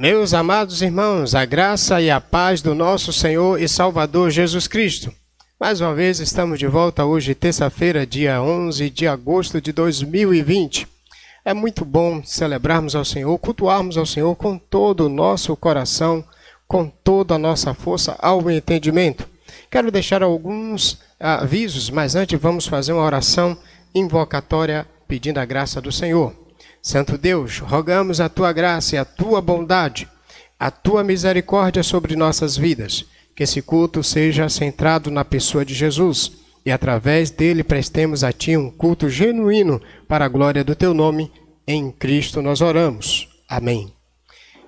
Meus amados irmãos, a graça e a paz do nosso Senhor e Salvador Jesus Cristo. Mais uma vez estamos de volta hoje, terça-feira, dia 11 de agosto de 2020. É muito bom celebrarmos ao Senhor, cultuarmos ao Senhor com todo o nosso coração, com toda a nossa força, ao entendimento. Quero deixar alguns avisos, mas antes vamos fazer uma oração invocatória pedindo a graça do Senhor. Santo Deus, rogamos a Tua graça e a Tua bondade, a Tua misericórdia sobre nossas vidas, que esse culto seja centrado na pessoa de Jesus e através dele prestemos a Ti um culto genuíno para a glória do Teu nome. Em Cristo nós oramos. Amém.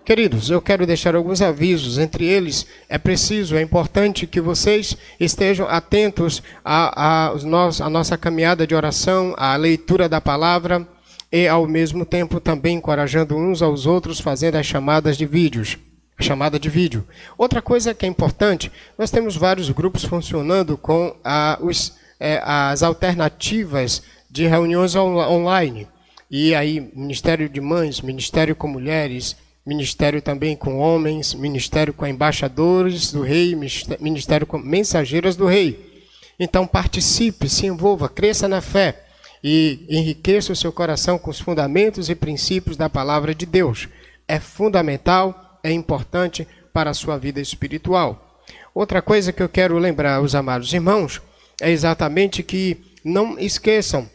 Queridos, eu quero deixar alguns avisos, entre eles é importante que vocês estejam atentos à nossa caminhada de oração, à leitura da palavra, e ao mesmo tempo também encorajando uns aos outros fazendo as chamadas de vídeos. A chamada de vídeo. Outra coisa que é importante, nós temos vários grupos funcionando com as alternativas de reuniões online. E aí, Ministério de Mães, Ministério com Mulheres, Ministério também com Homens, Ministério com Embaixadores do Rei, Ministério com Mensageiras do Rei. Então participe, se envolva, cresça na fé. E enriqueça o seu coração com os fundamentos e princípios da palavra de Deus. É fundamental, é importante para a sua vida espiritual. Outra coisa que eu quero lembrar os amados irmãos é exatamente que não esqueçam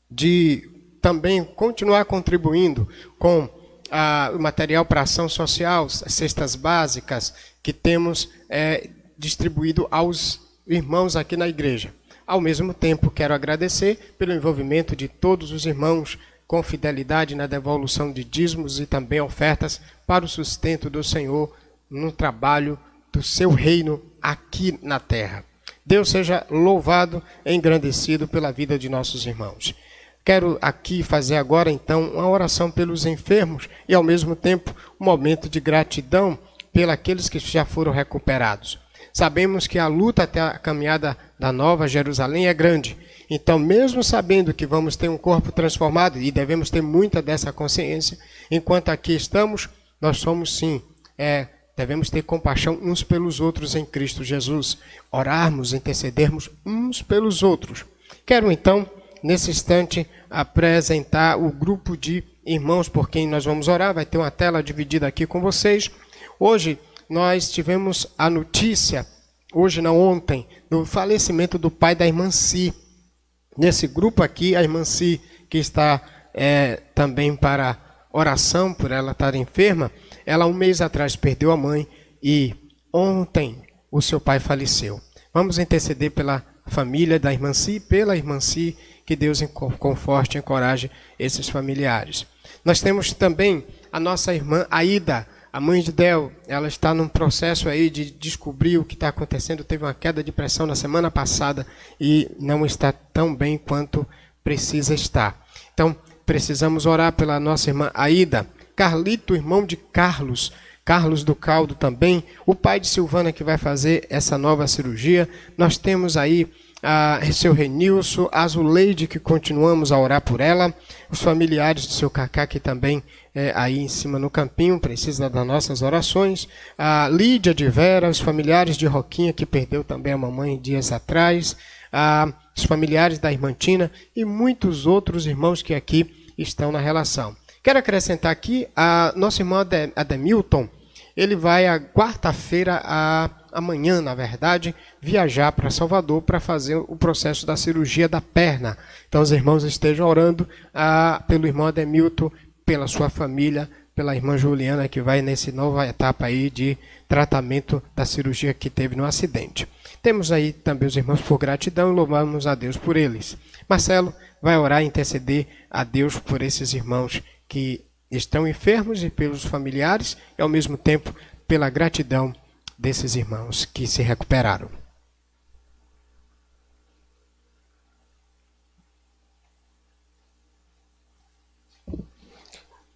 de também continuar contribuindo com o material para ação social, as cestas básicas que temos distribuído aos irmãos aqui na igreja. Ao mesmo tempo, quero agradecer pelo envolvimento de todos os irmãos com fidelidade na devolução de dízimos e também ofertas para o sustento do Senhor no trabalho do seu reino aqui na terra. Deus seja louvado e engrandecido pela vida de nossos irmãos. Quero aqui fazer agora, então, uma oração pelos enfermos e, ao mesmo tempo, um momento de gratidão pelos que já foram recuperados. Sabemos que a luta até a caminhada da Nova Jerusalém é grande. Então, mesmo sabendo que vamos ter um corpo transformado, e devemos ter muita dessa consciência, enquanto aqui estamos, nós somos sim, devemos ter compaixão uns pelos outros em Cristo Jesus. Orarmos, intercedermos uns pelos outros. Quero então, nesse instante, apresentar o grupo de irmãos por quem nós vamos orar. Vai ter uma tela dividida aqui com vocês. Hoje, nós tivemos a notícia, hoje não ontem, do falecimento do pai da irmã Si. Nesse grupo aqui, a irmã Si, que está também para oração, por ela estar enferma, ela 1 mês atrás perdeu a mãe e ontem o seu pai faleceu. Vamos interceder pela família da irmã Si, pela irmã Si, que Deus conforte e encoraje esses familiares. Nós temos também a nossa irmã Aida, a mãe de Del. Ela está num processo aí de descobrir o que está acontecendo. Teve uma queda de pressão na semana passada e não está tão bem quanto precisa estar. Então, precisamos orar pela nossa irmã Aida. Carlito, irmão de Carlos. Carlos do Caldo também. O pai de Silvana que vai fazer essa nova cirurgia. Nós temos aí seu Renilson, a Zuleide, que continuamos a orar por ela, os familiares do seu Cacá, que também aí em cima no campinho, precisa das nossas orações, a Lídia de Vera, os familiares de Roquinha, que perdeu também a mamãe dias atrás, os familiares da irmã Tina e muitos outros irmãos que aqui estão na relação. Quero acrescentar aqui a nosso irmão Ademilton. Ele vai a quarta-feira, amanhã, na verdade, viajar para Salvador para fazer o processo da cirurgia da perna. Então, os irmãos estejam orando pelo irmão Ademilton, pela sua família, pela irmã Juliana, que vai nessa nova etapa aí de tratamento da cirurgia que teve no acidente. Temos aí também os irmãos por gratidão e louvamos a Deus por eles. Marcelo vai orar e interceder a Deus por esses irmãos que estão enfermos e pelos familiares e, ao mesmo tempo, pela gratidão desses irmãos que se recuperaram.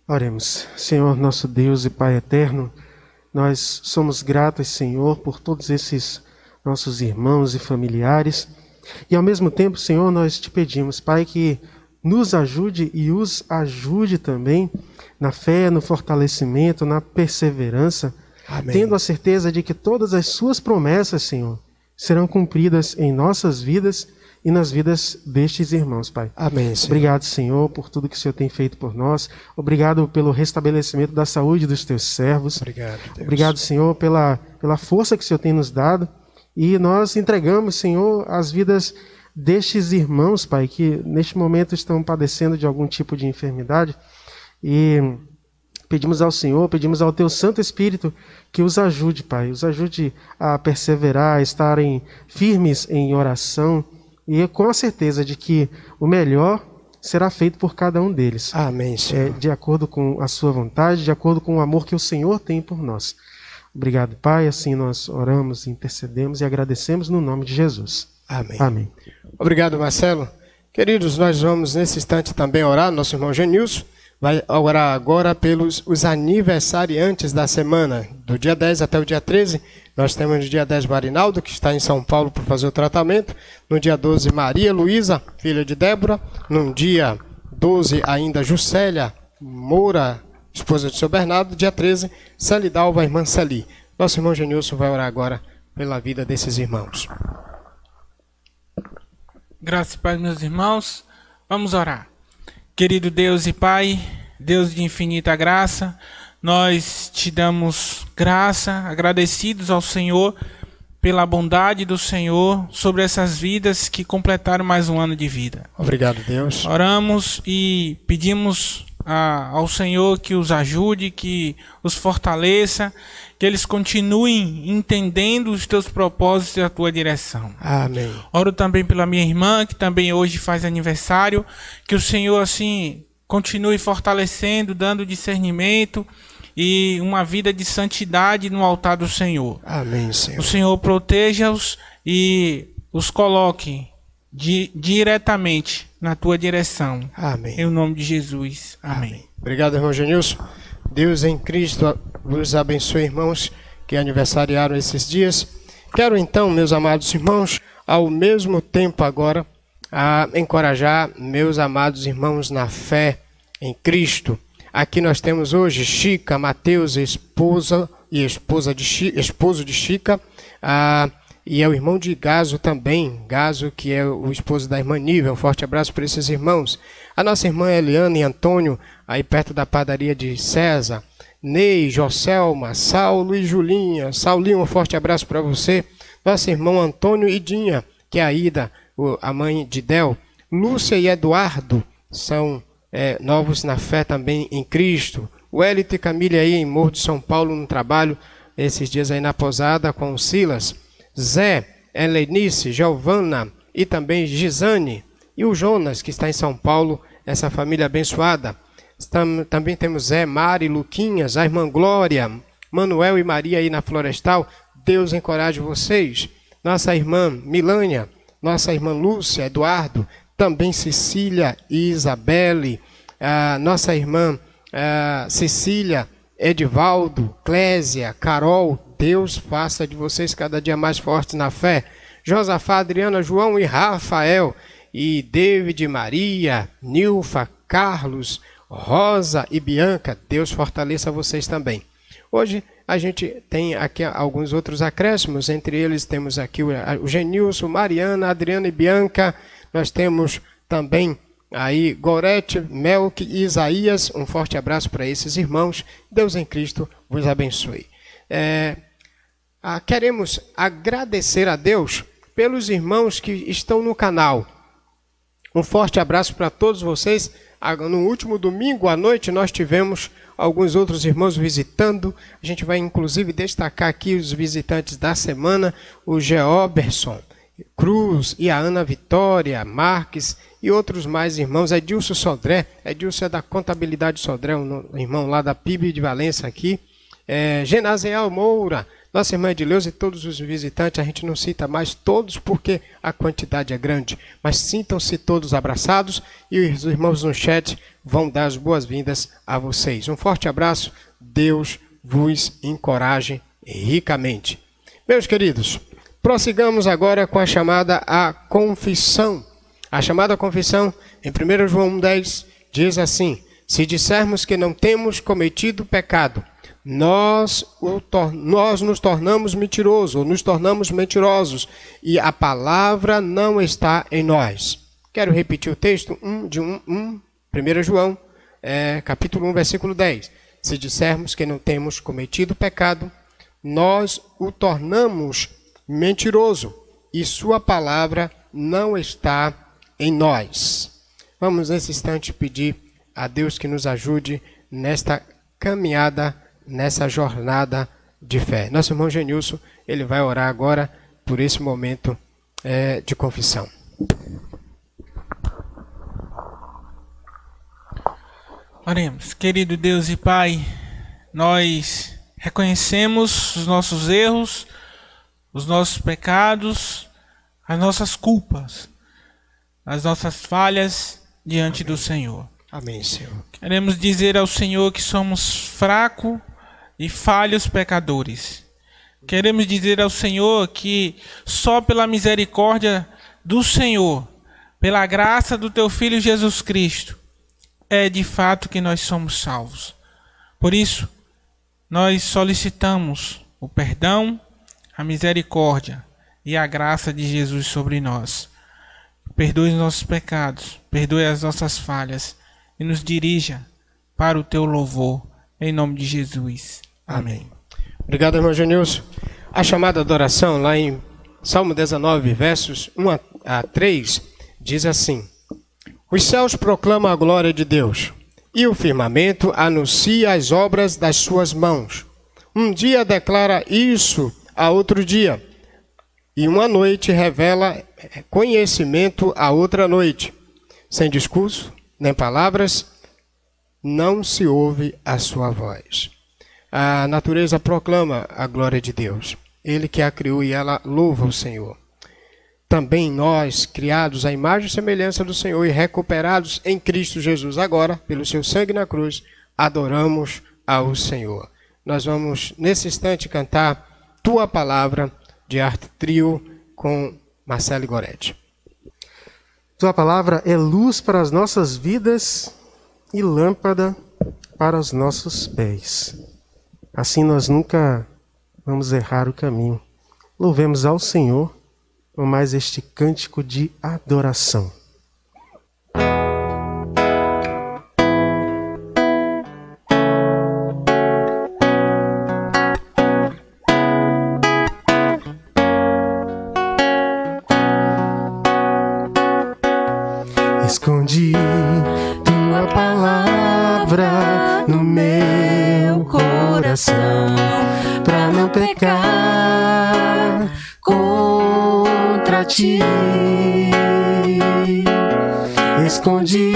Oremos. Senhor, nosso Deus e Pai eterno, nós somos gratos, Senhor, por todos esses nossos irmãos e familiares. E, ao mesmo tempo, Senhor, nós te pedimos, Pai, que nos ajude e os ajude também na fé, no fortalecimento, na perseverança, Amém. tendo a certeza de que todas as suas promessas, Senhor, serão cumpridas em nossas vidas e nas vidas destes irmãos, Pai. Amém, Senhor. Obrigado, Senhor, por tudo que o Senhor tem feito por nós. Obrigado pelo restabelecimento da saúde dos teus servos. Obrigado, Deus. Obrigado, Senhor, pela força que o Senhor tem nos dado. E nós entregamos, Senhor, as vidas destes irmãos, Pai, que neste momento estão padecendo de algum tipo de enfermidade. E pedimos ao Senhor, pedimos ao Teu Santo Espírito que os ajude, Pai. Os ajude a perseverar, a estarem firmes em oração. E com a certeza de que o melhor será feito por cada um deles. Amém, Senhor. De acordo com a sua vontade, de acordo com o amor que o Senhor tem por nós. Obrigado, Pai. Assim nós oramos, intercedemos e agradecemos no nome de Jesus. Amém. Amém. Obrigado, Marcelo. Queridos, nós vamos nesse instante também orar. Nosso irmão Genilson vai orar agora pelos os aniversariantes da semana, do dia 10 até o dia 13. Nós temos no dia 10 Marinaldo, que está em São Paulo por fazer o tratamento. No dia 12, Maria Luísa, filha de Débora. No dia 12, ainda Juscelia Moura, esposa de seu Bernardo. Dia 13, Celidalva, irmã Celi. Nosso irmão Genilson vai orar agora pela vida desses irmãos. Graças e paz, meus irmãos. Vamos orar. Querido Deus e Pai, Deus de infinita graça, nós te damos graça, agradecidos ao Senhor pela bondade do Senhor sobre essas vidas que completaram mais um ano de vida. Obrigado, Deus. Oramos e pedimos ao Senhor que os ajude, que os fortaleça, que eles continuem entendendo os teus propósitos e a tua direção. Amém. Oro também pela minha irmã, que também hoje faz aniversário, que o Senhor assim continue fortalecendo, dando discernimento e uma vida de santidade no altar do Senhor. Amém, Senhor. O Senhor proteja-os e os coloque diretamente na tua direção. Amém. Em nome de Jesus. Amém. Obrigado, irmão Genilson. Deus em Cristo vos abençoe, irmãos, que aniversariaram esses dias. Quero então, meus amados irmãos, ao mesmo tempo agora, a encorajar meus amados irmãos na fé em Cristo. Aqui nós temos hoje Chica, Mateus, esposo de Chica, e é o irmão de Gaso também, Gaso, que é o esposo da irmã Nívia. Um forte abraço para esses irmãos. A nossa irmã Eliana e Antônio, aí perto da padaria de César. Ney, Joselma, Saulo e Julinha. Saulinho, um forte abraço para você. Nosso irmão Antônio e Dinha, que é a Ida, a mãe de Del. Lúcia e Eduardo são novos na fé também em Cristo. O Hélito e Camille aí em Morro de São Paulo no trabalho, esses dias aí na posada com o Silas. Zé, Helenice, Giovana e também Gisane. E o Jonas, que está em São Paulo, essa família abençoada. Também temos Zé, Mari, Luquinhas, a irmã Glória, Manuel e Maria aí na Florestal. Deus encoraje vocês. Nossa irmã Milânia, nossa irmã Lúcia, Eduardo, também Cecília e Isabelle, nossa irmã Cecília, Edivaldo, Clésia, Carol. Deus faça de vocês cada dia mais fortes na fé. Josafá, Adriana, João e Rafael, e David, Maria, Nilfa, Carlos, Rosa e Bianca. Deus fortaleça vocês também. Hoje a gente tem aqui alguns outros acréscimos, entre eles temos aqui o Genilson, Mariana, Adriana e Bianca. Nós temos também aí Gorete, Melk e Isaías. Um forte abraço para esses irmãos. Deus em Cristo vos abençoe. Queremos agradecer a Deus pelos irmãos que estão no canal. Um forte abraço para todos vocês. No último domingo à noite nós tivemos alguns outros irmãos visitando. A gente vai inclusive destacar aqui os visitantes da semana, o Geoberson Cruz e a Ana Vitória Marques e outros mais irmãos. Edilson Sodré, Edilson é da Contabilidade Sodré, um irmão lá da PIB de Valença aqui. Genaziel Moura, nossa irmã Edileuza e todos os visitantes. A gente não cita mais todos porque a quantidade é grande, mas sintam-se todos abraçados e os irmãos no chat vão dar as boas-vindas a vocês. Um forte abraço, Deus vos encoraje ricamente. Meus queridos, prossigamos agora com a chamada à confissão. A chamada confissão, em 1 João 1,10, diz assim: se dissermos que não temos cometido pecado, nós nos tornamos mentirosos, ou nos tornamos mentirosos, e a palavra não está em nós. Quero repetir o texto, 1 João, capítulo 1, versículo 10. Se dissermos que não temos cometido pecado, nós o tornamos mentiroso, e sua palavra não está em nós. Vamos nesse instante pedir a Deus que nos ajude nesta caminhada, nessa jornada de fé. Nosso irmão Genilson, ele vai orar agora por esse momento de confissão. Oremos. Querido Deus e Pai, nós reconhecemos os nossos erros, os nossos pecados, as nossas culpas, as nossas falhas diante do Senhor. Amém, Senhor. Queremos dizer ao Senhor que somos fracos e falhos pecadores. Queremos dizer ao Senhor que só pela misericórdia do Senhor, pela graça do Teu Filho Jesus Cristo, é de fato que nós somos salvos. Por isso, nós solicitamos o perdão, a misericórdia e a graça de Jesus sobre nós. Perdoe os nossos pecados, perdoe as nossas falhas e nos dirija para o Teu louvor, em nome de Jesus. Amém. Obrigado, irmão Genilson. A chamada adoração, lá em Salmo 19, versos 1 a 3, diz assim: os céus proclamam a glória de Deus, e o firmamento anuncia as obras das suas mãos. Um dia declara isso a outro dia, e uma noite revela conhecimento a outra noite. Sem discurso, nem palavras, não se ouve a sua voz. A natureza proclama a glória de Deus. Ele que a criou e ela louva o Senhor. Também nós, criados à imagem e semelhança do Senhor e recuperados em Cristo Jesus agora, pelo seu sangue na cruz, adoramos ao Senhor. Nós vamos, nesse instante, cantar Tua Palavra, de Arte Trio, com Marcelo Goretti. Tua palavra é luz para as nossas vidas e lâmpada para os nossos pés. Assim nós nunca vamos errar o caminho. Louvemos ao Senhor com mais este cântico de adoração. Escondi tua palavra no meu coração, pra não pecar contra ti. Escondi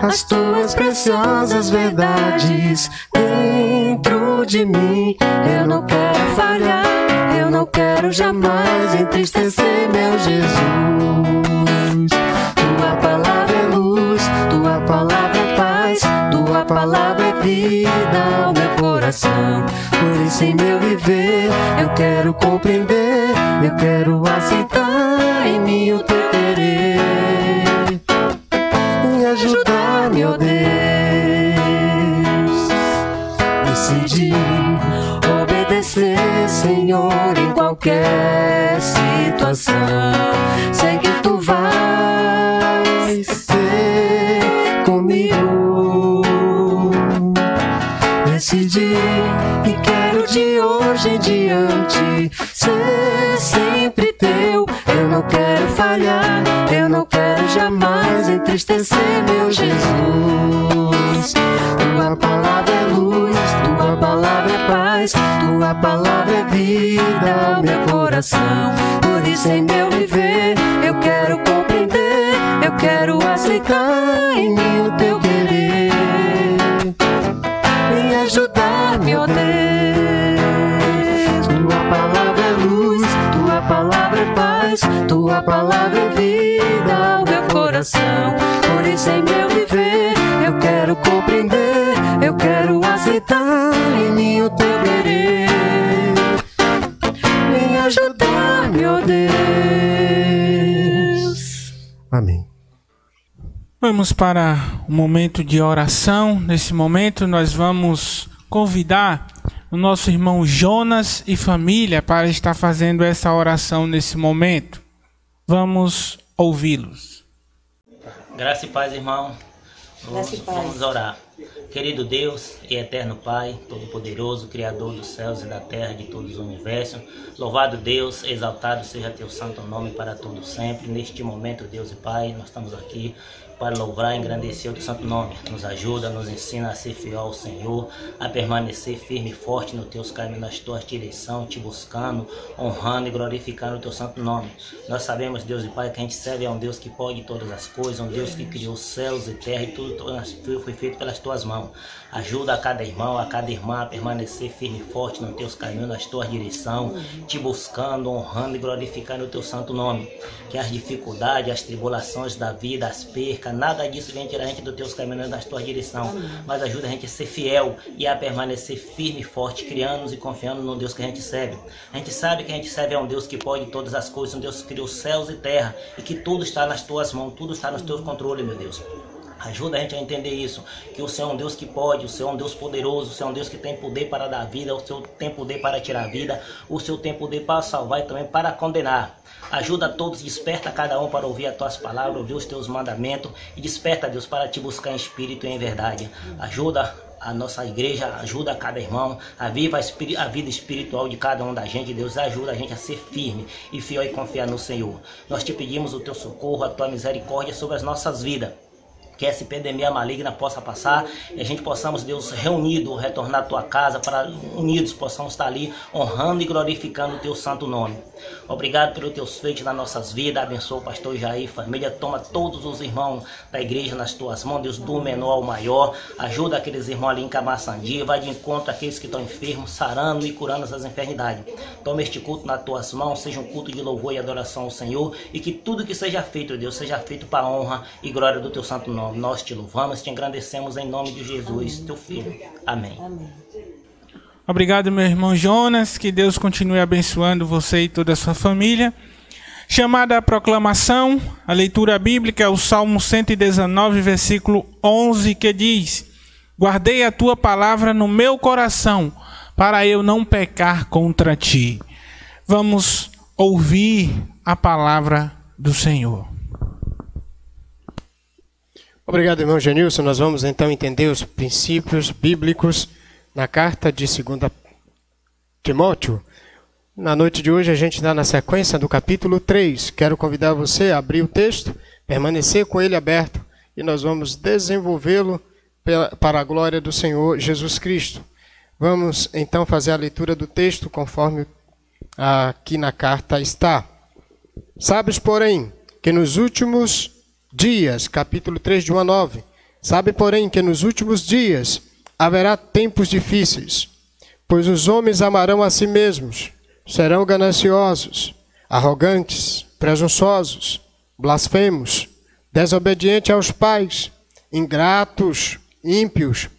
as tuas preciosas verdades dentro de mim. Eu não quero falhar, eu não quero jamais entristecer meu Jesus. Tua palavra é luz, tua palavra é paz, tua palavra é vida ao meu coração. Por isso em meu viver eu quero compreender, eu quero aceitar em mim o teu querer. E ajudar-me, ó Deus, decidi obedecer, Senhor, em qualquer situação. Sei que tu vais ser comigo. Decidi e quero de hoje em diante ser sempre teu. Eu não quero falhar, eu não quero jamais entristecer meu Jesus. Tua palavra é luz, tua palavra é paz, tua palavra é vida ao meu coração. Por isso em meu viver eu quero compreender, eu quero aceitar em mim o teu querer. Vem ajudar-me, ó Deus. Tua palavra é luz, tua palavra é paz, tua palavra é vida ao meu coração. Por isso em meu viver eu quero compreender, eu quero aceitar em mim o teu querer. Vem ajudar-me, ó Deus. Amém. Vamos para o momento de oração. Nesse momento nós vamos convidar o nosso irmão Jonas e família para estar fazendo essa oração nesse momento. Vamos ouvi-los. Graça e paz, irmão. Graça e paz. Vamos orar. Querido Deus e eterno Pai, Todo-Poderoso, Criador dos céus e da terra, de todos os universos, louvado Deus, exaltado seja teu santo nome para todo sempre. Neste momento, Deus e Pai, nós estamos aqui para louvar e engrandecer o teu santo nome. Nos ajuda, nos ensina a ser fiel ao Senhor, a permanecer firme e forte nos teus caminhos, nas tuas direções, te buscando, honrando e glorificando o teu santo nome. Nós sabemos, Deus e Pai, que a gente serve a um Deus que pode todas as coisas, um Deus que criou os céus e terra, e tudo foi feito pelas tuas mãos. Ajuda a cada irmão, a cada irmã a permanecer firme e forte nos teus caminhos, nas tuas direções, te buscando, honrando e glorificando o teu santo nome. Que as dificuldades, as tribulações da vida, as percas, nada disso vem tirar a gente dos teus caminhos, das tuas direções, mas ajuda a gente a ser fiel e a permanecer firme e forte, criando e confiando no Deus que a gente serve. A gente sabe que a gente serve a um Deus que pode todas as coisas, um Deus que criou céus e terra, e que tudo está nas tuas mãos, tudo está nos teus controles, meu Deus. Ajuda a gente a entender isso, que o Senhor é um Deus que pode, o Senhor é um Deus poderoso, o Senhor é um Deus que tem poder para dar vida, o Senhor tem poder para tirar a vida, o Senhor tem poder para salvar e também para condenar. Ajuda a todos, desperta cada um para ouvir as tuas palavras, ouvir os teus mandamentos, e desperta, Deus, para te buscar em espírito e em verdade. Ajuda a nossa igreja, ajuda a cada irmão, aviva a vida espiritual de cada um da gente. Deus, ajuda a gente a ser firme e fiel e confiar no Senhor. Nós te pedimos o teu socorro, a tua misericórdia sobre as nossas vidas. Que essa epidemia maligna possa passar e a gente possamos, Deus, reunido, retornar à tua casa, para unidos possamos estar ali honrando e glorificando o teu santo nome. Obrigado pelos teus feitos nas nossas vidas. Abençoa o pastor Jair, família. Toma todos os irmãos da igreja nas tuas mãos, Deus, do menor ao maior. Ajuda aqueles irmãos ali em Camaçandi. Vai de encontro àqueles que estão enfermos, sarando e curando essas enfermidades. Toma este culto nas tuas mãos, seja um culto de louvor e adoração ao Senhor, e que tudo que seja feito, Deus, seja feito para a honra e glória do teu santo nome. Nós te louvamos, te agradecemos em nome de Jesus, teu Filho. Amém. Amém. Obrigado, meu irmão Jonas. Que Deus continue abençoando você e toda a sua família. Chamada à proclamação, a leitura bíblica é o Salmo 119, versículo 11, que diz: Guardei a tua palavra no meu coração, para eu não pecar contra ti. Vamos ouvir a palavra do Senhor. Obrigado, irmão Genilson. Nós vamos então entender os princípios bíblicos na carta de 2 Timóteo. Na noite de hoje a gente está na sequência do capítulo 3. Quero convidar você a abrir o texto, permanecer com ele aberto, e nós vamos desenvolvê-lo para a glória do Senhor Jesus Cristo. Vamos então fazer a leitura do texto conforme aqui na carta está. Sabes, porém, que nos últimos dias, capítulo 3, de 1 a 9, sabe, porém, que nos últimos dias haverá tempos difíceis, pois os homens amarão a si mesmos, serão gananciosos, arrogantes, presunçosos, blasfemos, desobedientes aos pais, ingratos, ímpios,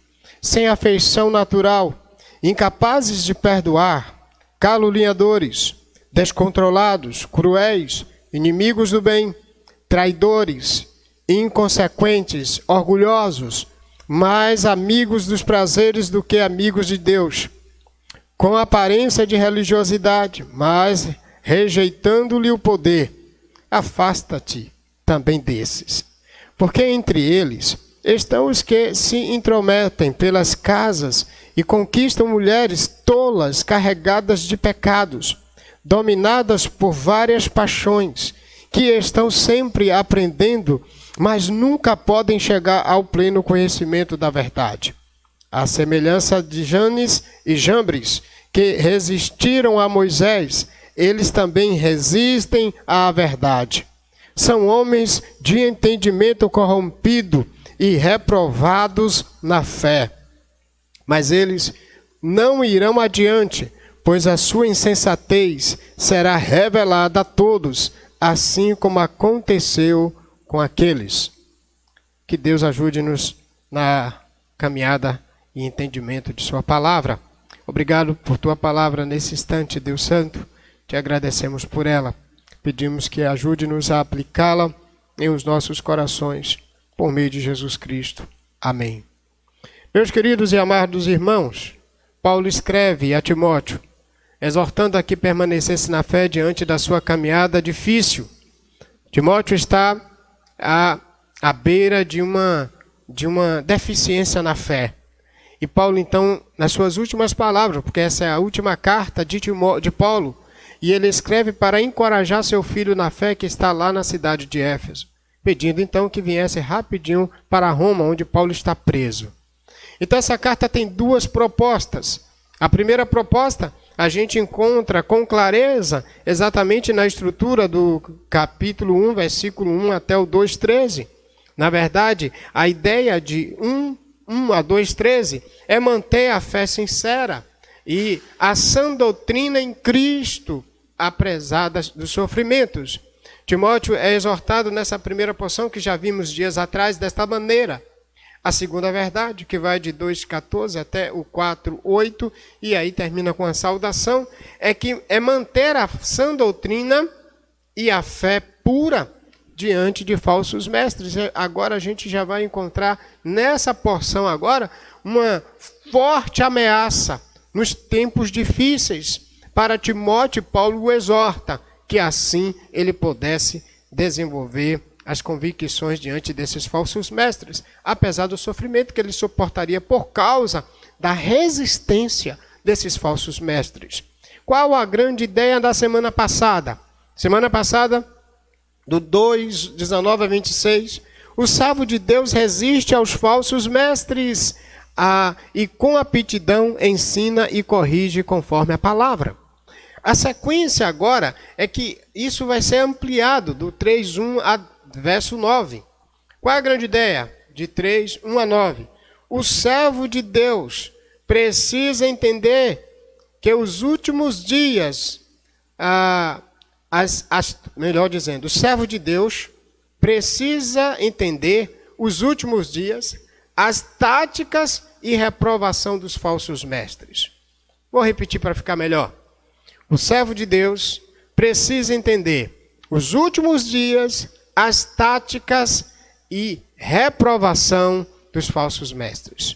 sem afeição natural, incapazes de perdoar, caluniadores, descontrolados, cruéis, inimigos do bem, traidores, inconsequentes, orgulhosos, mais amigos dos prazeres do que amigos de Deus, com aparência de religiosidade, mas rejeitando-lhe o poder. Afasta-te também desses, porque entre eles estão os que se intrometem pelas casas e conquistam mulheres tolas carregadas de pecados, dominadas por várias paixões, que estão sempre aprendendo, mas nunca podem chegar ao pleno conhecimento da verdade. À semelhança de Janes e Jambres, que resistiram a Moisés, eles também resistem à verdade. São homens de entendimento corrompido e reprovados na fé. Mas eles não irão adiante, pois a sua insensatez será revelada a todos, assim como aconteceu com aqueles. Que Deus ajude-nos na caminhada e entendimento de sua palavra. Obrigado por tua palavra nesse instante, Deus Santo. Te agradecemos por ela. Pedimos que ajude-nos a aplicá-la em os nossos corações, por meio de Jesus Cristo. Amém. Meus queridos e amados irmãos, Paulo escreve a Timóteo, exortando a que permanecesse na fé diante da sua caminhada difícil. Timóteo está à beira de uma deficiência na fé. E Paulo, então, nas suas últimas palavras, porque essa é a última carta de Paulo, e ele escreve para encorajar seu filho na fé que está lá na cidade de Éfeso, pedindo então que viesse rapidinho para Roma, onde Paulo está preso. Então essa carta tem duas propostas. A primeira proposta a gente encontra com clareza exatamente na estrutura do capítulo 1, versículo 1 até o 2:13. Na verdade, a ideia de 1 a 2:13 é manter a fé sincera e a sã doutrina em Cristo, apesar dos sofrimentos. Timóteo é exortado nessa primeira porção que já vimos dias atrás desta maneira. A segunda verdade, que vai de 2:14 até o 4:8, e aí termina com a saudação, é manter a sã doutrina e a fé pura diante de falsos mestres. Agora a gente já vai encontrar nessa porção agora uma forte ameaça nos tempos difíceis. Para Timóteo, Paulo o exorta que assim ele pudesse desenvolver as convicções diante desses falsos mestres, apesar do sofrimento que ele suportaria por causa da resistência desses falsos mestres. Qual a grande ideia da semana passada? Semana passada, do 2:19 a 26, o servo de Deus resiste aos falsos mestres e com aptidão ensina e corrige conforme a palavra. A sequência agora é que isso vai ser ampliado do 3:1 a verso 9. Qual é a grande ideia? De 3:1 a 9. O servo de Deus precisa entender que os últimos dias, melhor dizendo, o servo de Deus precisa entender os últimos dias, as táticas e reprovação dos falsos mestres. Vou repetir para ficar melhor. O servo de Deus precisa entender os últimos dias, as táticas e reprovação dos falsos mestres.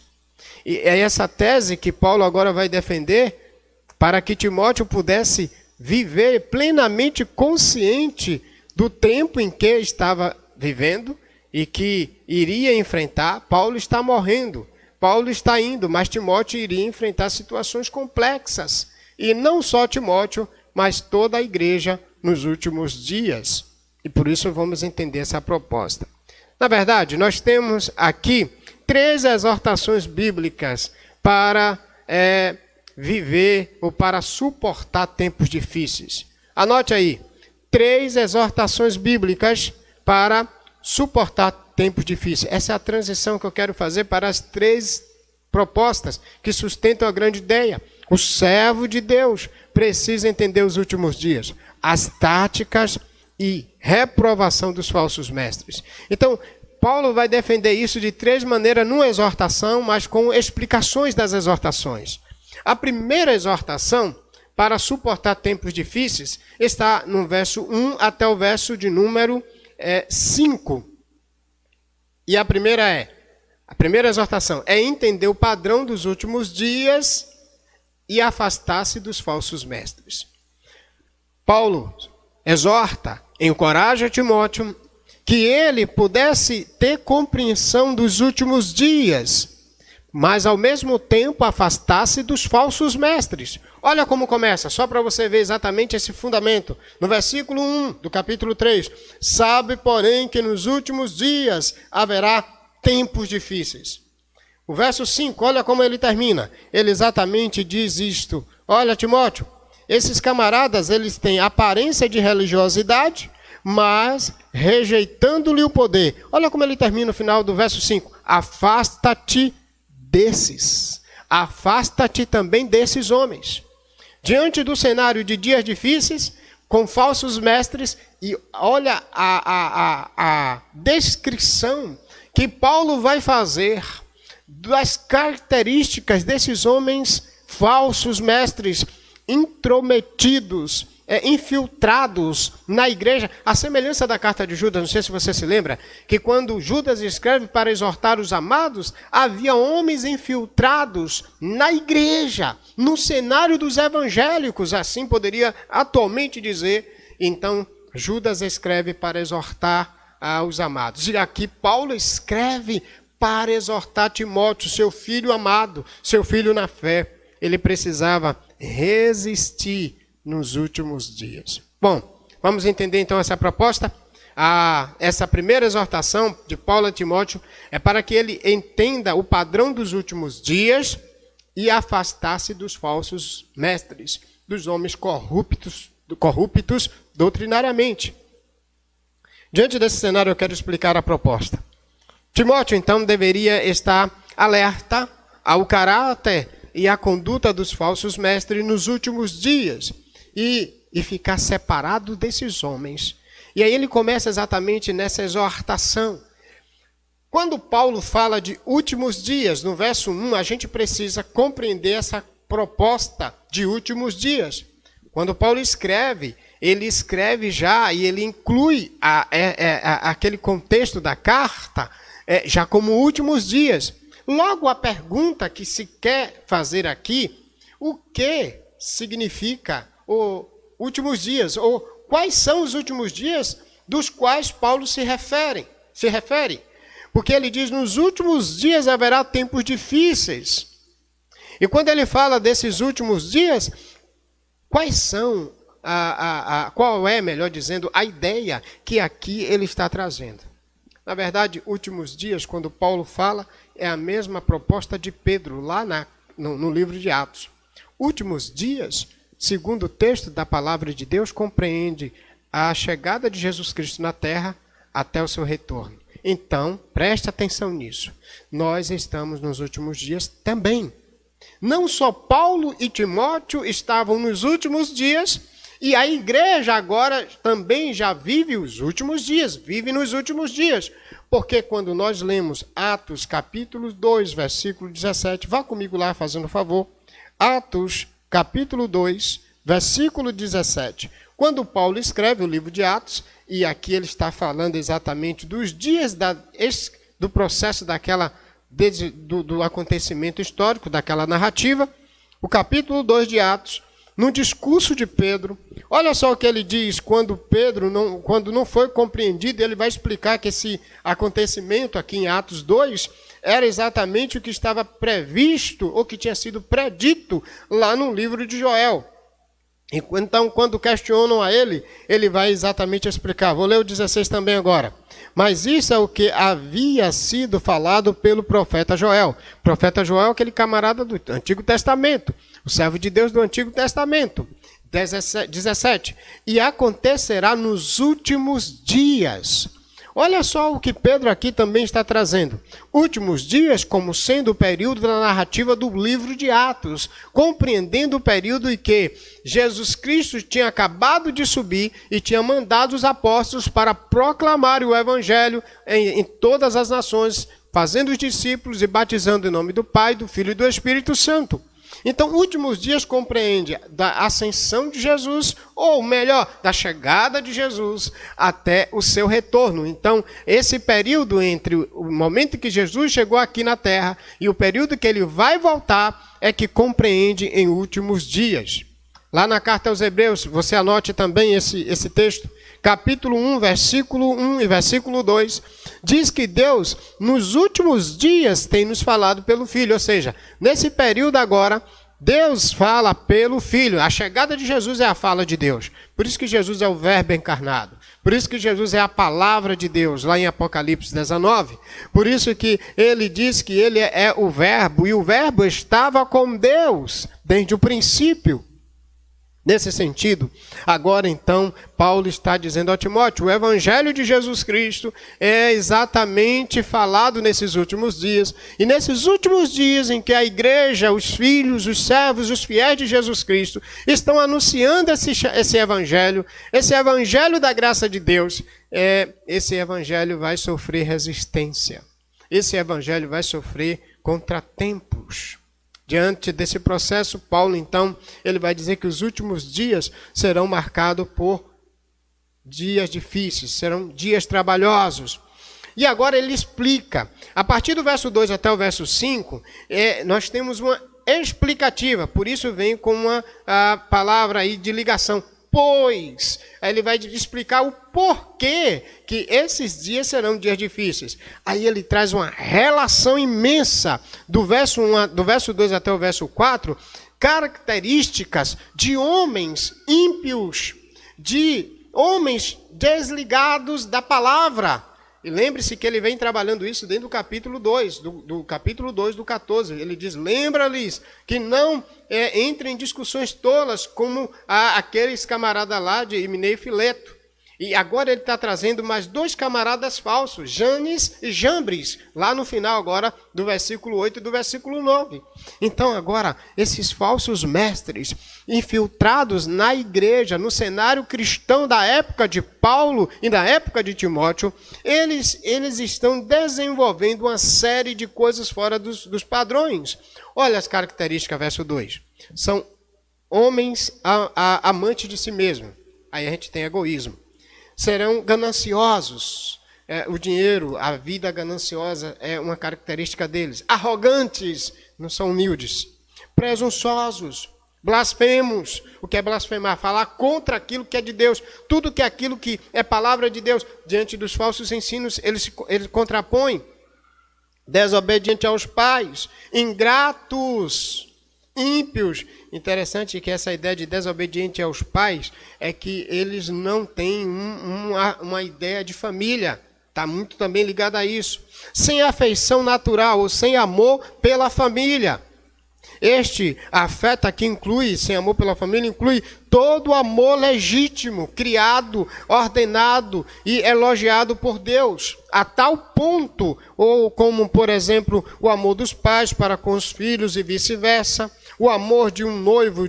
E é essa tese que Paulo agora vai defender para que Timóteo pudesse viver plenamente consciente do tempo em que estava vivendo e que iria enfrentar. Paulo está morrendo, Paulo está indo, mas Timóteo iria enfrentar situações complexas. E não só Timóteo, mas toda a igreja nos últimos dias. E por isso vamos entender essa proposta. Na verdade, nós temos aqui 3 exortações bíblicas para viver ou para suportar tempos difíceis. Anote aí, 3 exortações bíblicas para suportar tempos difíceis. Essa é a transição que eu quero fazer para as 3 propostas que sustentam a grande ideia. O servo de Deus precisa entender os últimos dias, as táticas e reprovação dos falsos mestres. Então, Paulo vai defender isso de 3 maneiras numa exortação, mas com explicações das exortações. A primeira exortação para suportar tempos difíceis está no verso 1 até o verso de número 5. E a primeira exortação é entender o padrão dos últimos dias e afastar-se dos falsos mestres. Paulo exorta, encoraja Timóteo que ele pudesse ter compreensão dos últimos dias, mas ao mesmo tempo afastar-se dos falsos mestres. Olha como começa, só para você ver exatamente esse fundamento. No versículo 1 do capítulo 3, sabe, porém, que nos últimos dias haverá tempos difíceis. O verso 5, olha como ele termina. Ele exatamente diz isto. Olha, Timóteo, esses camaradas, eles têm aparência de religiosidade, mas rejeitando-lhe o poder. Olha como ele termina no final do verso 5. Afasta-te desses. Afasta-te também desses homens. Diante do cenário de dias difíceis, com falsos mestres, e olha a descrição que Paulo vai fazer das características desses homens falsos mestres, intrometidos infiltrados na igreja, a semelhança da carta de Judas. Não sei se você se lembra, que quando Judas escreve para exortar os amados, havia homens infiltrados na igreja, no cenário dos evangélicos, assim poderia atualmente dizer. Então, Judas escreve para exortar os amados. E aqui Paulo escreve para exortar Timóteo, seu filho amado, seu filho na fé. Ele precisava resistir nos últimos dias. Bom, vamos entender então essa proposta. Essa primeira exortação de Paulo a Timóteo é para que ele entenda o padrão dos últimos dias e afastasse dos falsos mestres, dos homens corruptos doutrinariamente. Diante desse cenário, eu quero explicar a proposta. Timóteo, então, deveria estar alerta ao caráter e à conduta dos falsos mestres nos últimos dias e ficar separado desses homens. E aí ele começa exatamente nessa exortação. Quando Paulo fala de últimos dias, no verso 1, a gente precisa compreender essa proposta de últimos dias. Quando Paulo escreve, ele escreve já e ele inclui aquele contexto da carta já como últimos dias. Logo, a pergunta que se quer fazer aqui, o que significa os últimos dias? Ou quais são os últimos dias dos quais Paulo se refere? Porque ele diz, nos últimos dias haverá tempos difíceis. E quando ele fala desses últimos dias, quais são, qual é, melhor dizendo, a ideia que aqui ele está trazendo? Na verdade, últimos dias, quando Paulo fala, é a mesma proposta de Pedro, lá no livro de Atos. Últimos dias, segundo o texto da palavra de Deus, compreende a chegada de Jesus Cristo na terra até o seu retorno. Então, preste atenção nisso. Nós estamos nos últimos dias também. Não só Paulo e Timóteo estavam nos últimos dias, e a igreja agora também já vive os últimos dias, vive nos últimos dias. Porque quando nós lemos Atos capítulo 2, versículo 17, vá comigo lá fazendo favor. Atos capítulo 2, versículo 17. Quando Paulo escreve o livro de Atos, e aqui ele está falando exatamente dos dias do processo do acontecimento histórico, daquela narrativa, o capítulo 2 de Atos, no discurso de Pedro, olha só o que ele diz quando não foi compreendido. Ele vai explicar que esse acontecimento aqui em Atos 2 era exatamente o que estava previsto, ou que tinha sido predito lá no livro de Joel. Então, quando questionam a ele, ele vai exatamente explicar. Vou ler o 16 também agora. Mas isso é o que havia sido falado pelo profeta Joel. O profeta Joel é aquele camarada do Antigo Testamento, o servo de Deus do Antigo Testamento. 17. E acontecerá nos últimos dias. Olha só o que Pedro aqui também está trazendo. Últimos dias como sendo o período da narrativa do livro de Atos, compreendendo o período em que Jesus Cristo tinha acabado de subir e tinha mandado os apóstolos para proclamar o evangelho em todas as nações, fazendo os discípulos e batizando em nome do Pai, do Filho e do Espírito Santo. Então, últimos dias compreende da ascensão de Jesus, ou melhor, da chegada de Jesus até o seu retorno. Então, esse período entre o momento que Jesus chegou aqui na terra e o período que ele vai voltar é que compreende em últimos dias. Lá na carta aos Hebreus, você anote também esse texto, capítulo 1, versículo 1 e versículo 2, diz que Deus, nos últimos dias, tem nos falado pelo Filho. Ou seja, nesse período agora, Deus fala pelo Filho. A chegada de Jesus é a fala de Deus. Por isso que Jesus é o Verbo encarnado. Por isso que Jesus é a palavra de Deus, lá em Apocalipse 19. Por isso que ele diz que ele é o Verbo, e o Verbo estava com Deus desde o princípio. Nesse sentido, agora então, Paulo está dizendo a Timóteo, o evangelho de Jesus Cristo é exatamente falado nesses últimos dias. E nesses últimos dias em que a igreja, os filhos, os servos, os fiéis de Jesus Cristo estão anunciando esse evangelho da graça de Deus, esse evangelho vai sofrer resistência. Esse evangelho vai sofrer contratempos. Diante desse processo, Paulo, então, ele vai dizer que os últimos dias serão marcados por dias difíceis, serão dias trabalhosos. E agora ele explica. A partir do verso 2 até o verso 5, nós temos uma explicativa. Por isso vem com uma palavra aí de ligação. Pois, aí ele vai explicar o porquê que esses dias serão dias difíceis. Aí ele traz uma relação imensa do verso 2 até o verso 4, características de homens ímpios, de homens desligados da palavra. E lembre-se que ele vem trabalhando isso dentro do capítulo 2, do capítulo 2 do 14. Ele diz, lembra-lhes que não entrem em discussões tolas como aqueles camaradas lá de Himeneu e Fileto. E agora ele está trazendo mais dois camaradas falsos, Janes e Jambres, lá no final agora do versículo 8 e do versículo 9. Então agora, esses falsos mestres infiltrados na igreja, no cenário cristão da época de Paulo e da época de Timóteo, eles estão desenvolvendo uma série de coisas fora dos padrões. Olha as características, verso 2. São homens amantes de si mesmo. Aí a gente tem egoísmo. Serão gananciosos. O dinheiro, a vida gananciosa é uma característica deles. Arrogantes, não são humildes. Presunçosos, blasfemos. O que é blasfemar? Falar contra aquilo que é de Deus. Tudo que é aquilo que é palavra de Deus. Diante dos falsos ensinos, eles contrapõem. Desobedientes aos pais. Ingratos. Ímpios. Interessante que essa ideia de desobediente aos pais é que eles não têm uma ideia de família. Está muito também ligado a isso. Sem afeição natural ou sem amor pela família. Este afeto aqui inclui, sem amor pela família, inclui todo amor legítimo, criado, ordenado e elogiado por Deus. A tal ponto, ou como, por exemplo, o amor dos pais para com os filhos e vice-versa. O amor de um noivo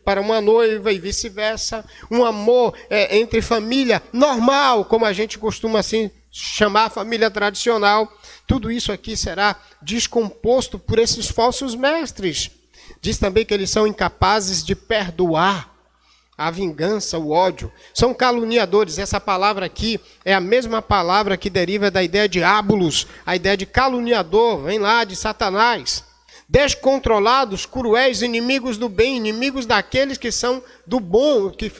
para uma noiva e vice-versa. Um amor entre família normal, como a gente costuma assim chamar a família tradicional. Tudo isso aqui será descomposto por esses falsos mestres. Diz também que eles são incapazes de perdoar a vingança, o ódio. São caluniadores. Essa palavra aqui é a mesma palavra que deriva da ideia de ábulos, a ideia de caluniador, vem lá de Satanás. Descontrolados, cruéis, inimigos do bem, inimigos daqueles que são do bom, que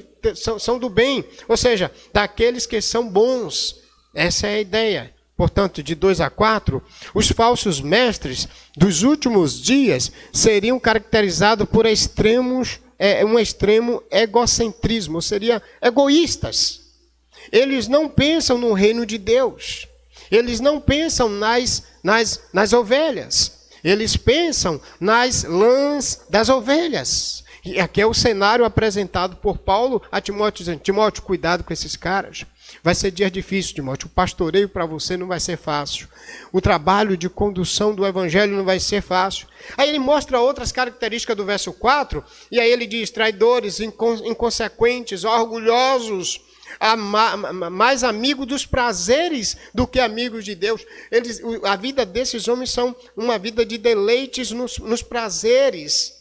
são do bem, ou seja, daqueles que são bons. Essa é a ideia. Portanto, de 2 a 4, os falsos mestres dos últimos dias seriam caracterizados por um extremo egocentrismo, seriam egoístas. Eles não pensam no reino de Deus. Eles não pensam nas ovelhas. Eles pensam nas lãs das ovelhas. E aqui é o cenário apresentado por Paulo a Timóteo, dizendo, Timóteo, cuidado com esses caras. Vai ser dia difícil, Timóteo. O pastoreio para você não vai ser fácil. O trabalho de condução do evangelho não vai ser fácil. Aí ele mostra outras características do verso 4, e aí ele diz, traidores, inconsequentes, orgulhosos, mais amigos dos prazeres do que amigos de Deus. A vida desses homens são uma vida de deleites nos prazeres.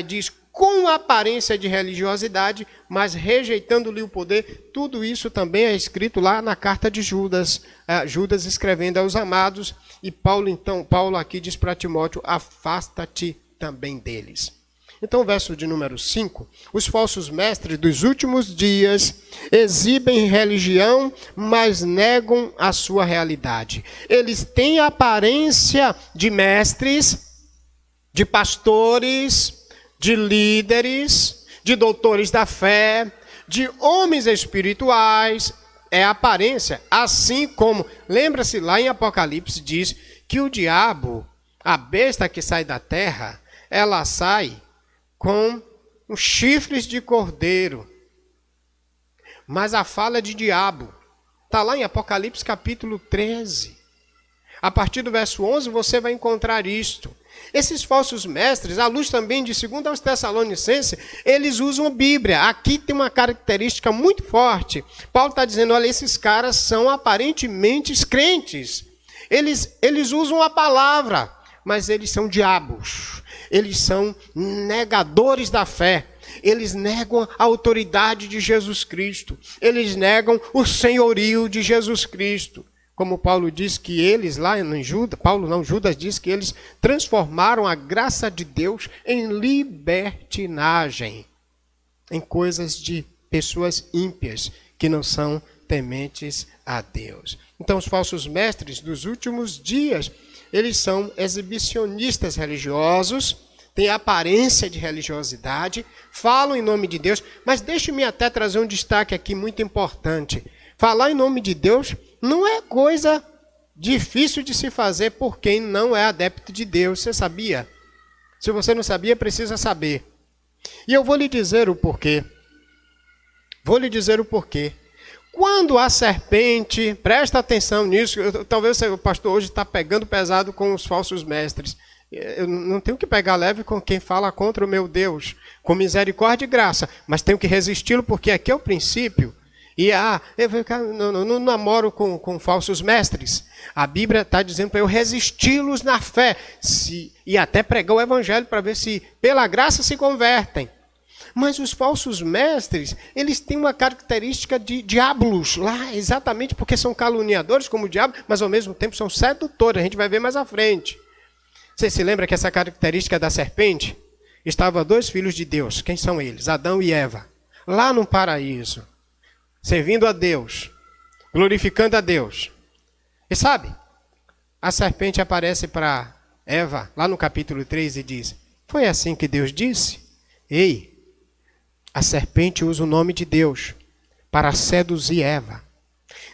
Diz, com aparência de religiosidade, mas rejeitando-lhe o poder. Tudo isso também é escrito lá na carta de Judas. Judas escrevendo aos amados. E Paulo aqui diz para Timóteo, afasta-te também deles. Então, verso de número 5, os falsos mestres dos últimos dias exibem religião, mas negam a sua realidade. Eles têm a aparência de mestres, de pastores, de líderes, de doutores da fé, de homens espirituais. É a aparência, assim como, lembra-se lá em Apocalipse, diz que o diabo, a besta que sai da terra, ela sai com os chifres de cordeiro. Mas a fala é de diabo. Está lá em Apocalipse capítulo 13. A partir do verso 11 você vai encontrar isto. Esses falsos mestres, à luz também de 2 aos Tessalonicenses, eles usam a Bíblia. Aqui tem uma característica muito forte. Paulo está dizendo, olha, esses caras são aparentemente crentes. Eles usam a palavra. mas eles são diabos. Eles são negadores da fé. Eles negam a autoridade de Jesus Cristo. Eles negam o senhorio de Jesus Cristo. Como Paulo diz que eles lá em Judas, Judas diz que eles transformaram a graça de Deus em libertinagem, em coisas de pessoas ímpias que não são tementes a Deus. Então os falsos mestres dos últimos dias, eles são exibicionistas religiosos, têm aparência de religiosidade, falam em nome de Deus, mas deixe-me até trazer um destaque aqui muito importante. Falar em nome de Deus não é coisa difícil de se fazer por quem não é adepto de Deus. Você sabia? Se você não sabia, precisa saber. E eu vou lhe dizer o porquê. Quando a serpente, presta atenção nisso, talvez o pastor hoje está pegando pesado com os falsos mestres. Eu não tenho que pegar leve com quem fala contra o meu Deus, com misericórdia e graça, mas tenho que resisti-lo porque aqui é o princípio. E eu não namoro com falsos mestres. A Bíblia está dizendo para eu resisti-los na fé e até pregar o evangelho para ver se pela graça se convertem. Mas os falsos mestres, eles têm uma característica de diabolos lá, exatamente porque são caluniadores como o diabo, mas ao mesmo tempo são sedutores. A gente vai ver mais à frente. Você se lembra que essa característica da serpente? Estavam 2 filhos de Deus. Quem são eles? Adão e Eva. Lá no paraíso. Servindo a Deus. Glorificando a Deus. E sabe? A serpente aparece para Eva, lá no capítulo 3, e diz: foi assim que Deus disse? Ei, a serpente usa o nome de Deus para seduzir Eva.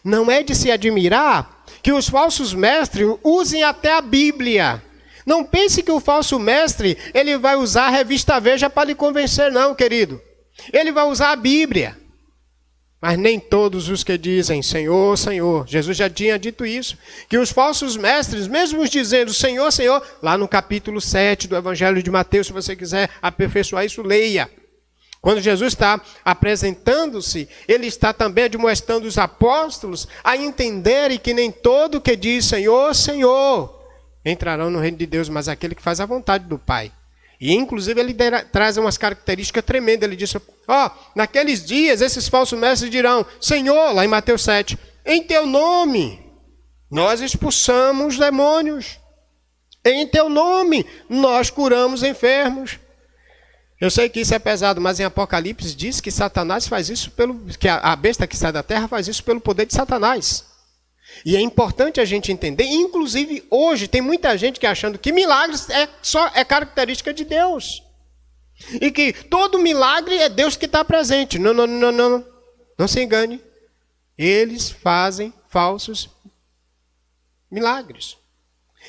Não é de se admirar que os falsos mestres usem até a Bíblia. Não pense que o falso mestre ele vai usar a revista Veja para lhe convencer, não, querido. Ele vai usar a Bíblia. Mas nem todos os que dizem Senhor, Senhor. Jesus já tinha dito isso. Que os falsos mestres, mesmo dizendo Senhor, Senhor, lá no capítulo 7 do Evangelho de Mateus, se você quiser aperfeiçoar isso, leia. Quando Jesus está apresentando-se, ele está também admoestando os apóstolos a entenderem que nem todo que diz Senhor, Senhor, entrarão no reino de Deus, mas aquele que faz a vontade do Pai. E inclusive ele traz umas características tremendas. Ele disse, naqueles dias esses falsos mestres dirão, Senhor, lá em Mateus 7, em teu nome nós expulsamos demônios. Em teu nome nós curamos enfermos. Eu sei que isso é pesado, mas em Apocalipse diz que Satanás faz isso que a besta que sai da terra faz isso pelo poder de Satanás. E é importante a gente entender, inclusive hoje tem muita gente que achando que milagres é característica de Deus. E que todo milagre é Deus que está presente. Não se engane. Eles fazem falsos milagres.